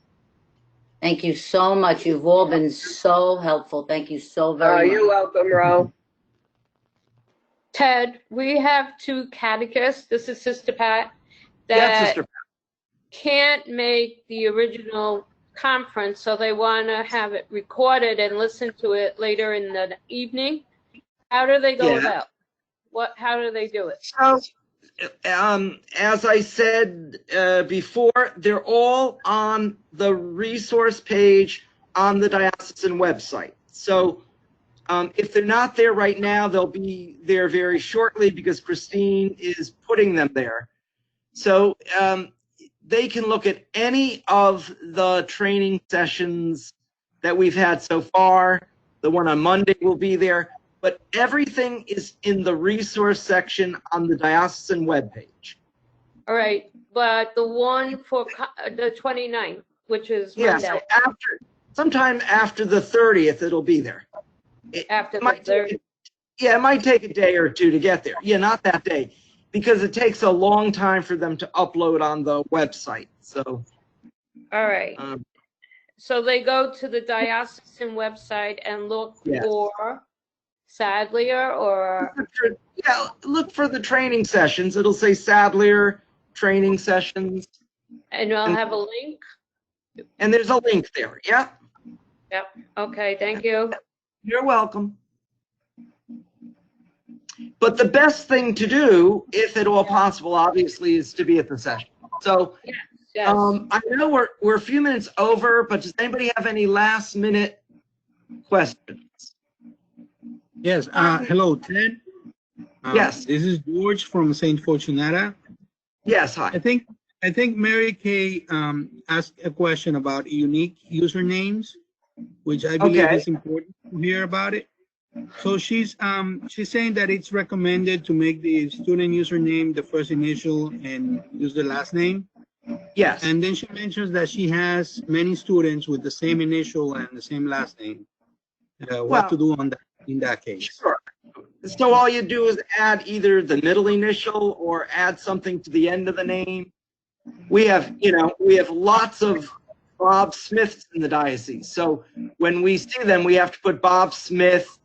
Thank you so much. You've all been so helpful. Thank you so very much. You're welcome, Ro. Ted, we have two catechists. This is Sister Pat. Sister Pat. Can't make the original conference, so they want to have it recorded and listen to it later in the evening. How do they go about? How do they do it? So, as I said before, they're all on the resource page on the diocesan website. So if they're not there right now, they'll be there very shortly because Christine is putting them there. So they can look at any of the training sessions that we've had so far. The one on Monday will be there. But everything is in the resource section on the diocesan webpage. All right, but the one for the 29th, which is Monday. So sometime after the 30th, it'll be there. After the 30th? It might take a day or two to get there. Yeah, not that day, because it takes a long time for them to upload on the website. So. All right. So they go to the diocesan website and look for Sadlier or? Yeah, look for the training sessions. It'll say Sadlier training sessions. And I'll have a link? And there's a link there, yeah. Yep, okay, thank you. You're welcome. But the best thing to do, if at all possible, obviously, is to be at the session. So yes. I know we're a few minutes over, but does anybody have any last minute questions? Yes. Hello, Ted. Yes. This is George from Saint Fortunata. Yes. Hi. I think Mary Kay asked a question about unique usernames, which I believe is important to hear about it. So she's saying that it's recommended to make the student username the first initial and use the last name. Yes. And then she mentions that she has many students with the same initial and the same last name. What to do on that in that case? Sure. So all you do is add either the middle initial or add something to the end of the name. We have lots of Bob Smiths in the diocese. So when we see them, we have to put Bob Smith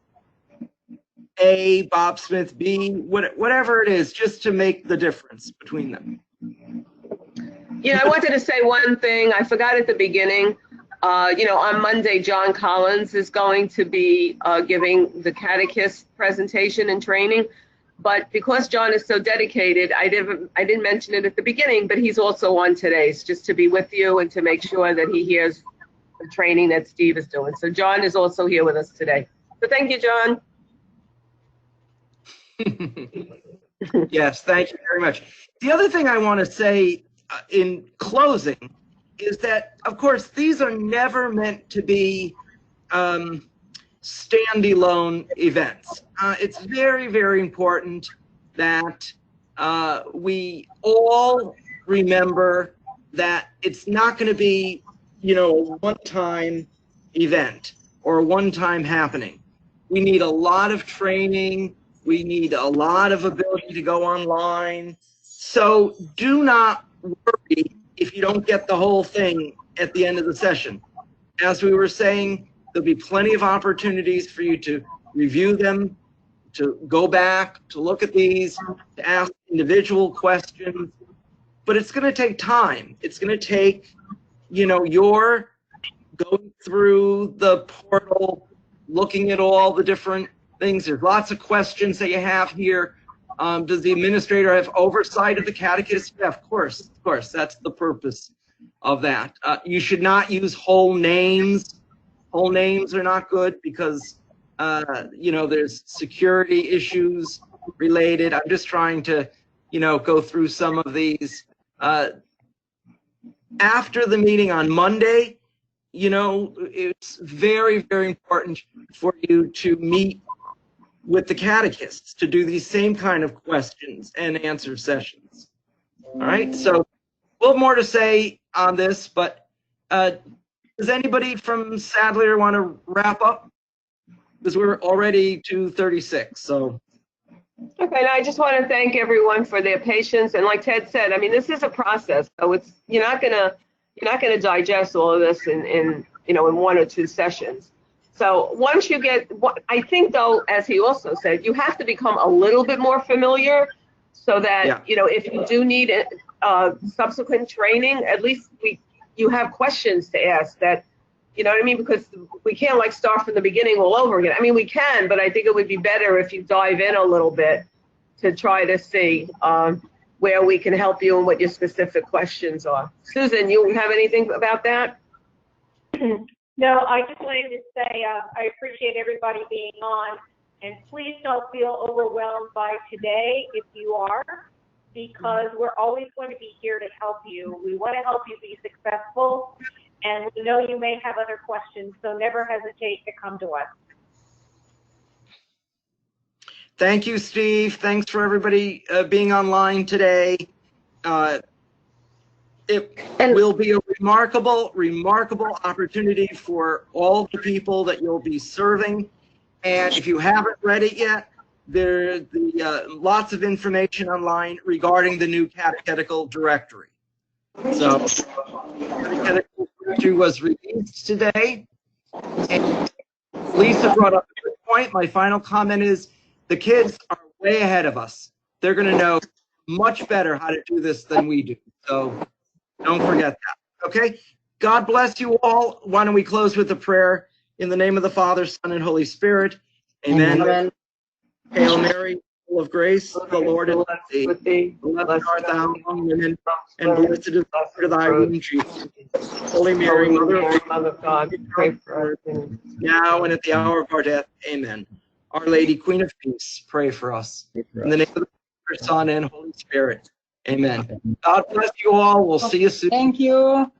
A, Bob Smith B, whatever it is, just to make the difference between them. Yeah, I wanted to say one thing. I forgot at the beginning. On Monday, John Collins is going to be giving the catechist presentation and training. But because John is so dedicated, I didn't mention it at the beginning, but he's also on today's just to be with you and to make sure that he hears the training that Steve is doing. So John is also here with us today. So thank you, John. Yes, thank you very much. The other thing I want to say in closing is that, of course, these are never meant to be standalone events. It's very, very important that we all remember that it's not going to be, a one-time event or a one-time happening. We need a lot of training. We need a lot of ability to go online. So do not worry if you don't get the whole thing at the end of the session. As we were saying, there'll be plenty of opportunities for you to review them, to go back, to look at these, to ask individual questions. but it's going to take time. It's going to take, you know, your going through the portal, looking at all the different things. There's lots of questions that you have here. Does the administrator have oversight of the catechism? Yeah, of course. That's the purpose of that. You should not use whole names. Whole names are not good because, you know, there's security issues related. I'm just trying to, you know, go through some of these. After the meeting on Monday, you know, it's very, very important for you to meet with the catechists to do these same kind of questions and answer sessions. All right, so a little more to say on this, but does anybody from Sadlier want to wrap up? Because we're already 2:36, so. Okay, and I just want to thank everyone for their patience. And like Ted said, I mean, this is a process, so it's you're not gonna digest all of this in you know, in 1 or 2 sessions. So once you get, I think though, as he also said, you have to become a little bit more familiar, so that you know, if you do need subsequent training, at least you have questions to ask that. You know what I mean? Because we can't like start from the beginning all over again. I mean, we can, but I think it would be better if you dive in a little bit to try to see where we can help you and what your specific questions are. Susan, you have anything about that? No, I just wanted to say I appreciate everybody being on, and please don't feel overwhelmed by today if you are, because we're always going to be here to help you. We want to help you be successful. And we know you may have other questions, so never hesitate to come to us. Thank you, Steve. Thanks for everybody being online today. It will be a remarkable, remarkable opportunity for all the people that you'll be serving. And if you haven't read it yet, there's lots of information online regarding the new catechetical directory. So, catechetical directory was released today. And Lisa brought up a good point. My final comment is the kids are way ahead of us. They're going to know much better how to do this than we do. So don't forget that. Okay? God bless you all. Why don't we close with a prayer in the name of the Father, Son, and Holy Spirit. Amen. Amen. Hail Mary, full of grace, the Lord is with thee. Blessed art thou among women, and blessed is the fruit of thy womb, Jesus. Holy Mary, Mother of God, pray for us now and at the hour of our death. Amen. Our Lady, Queen of Peace, pray for us. In the name of the Father, Son, and Holy Spirit. Amen. God bless you all. We'll see you soon. Thank you.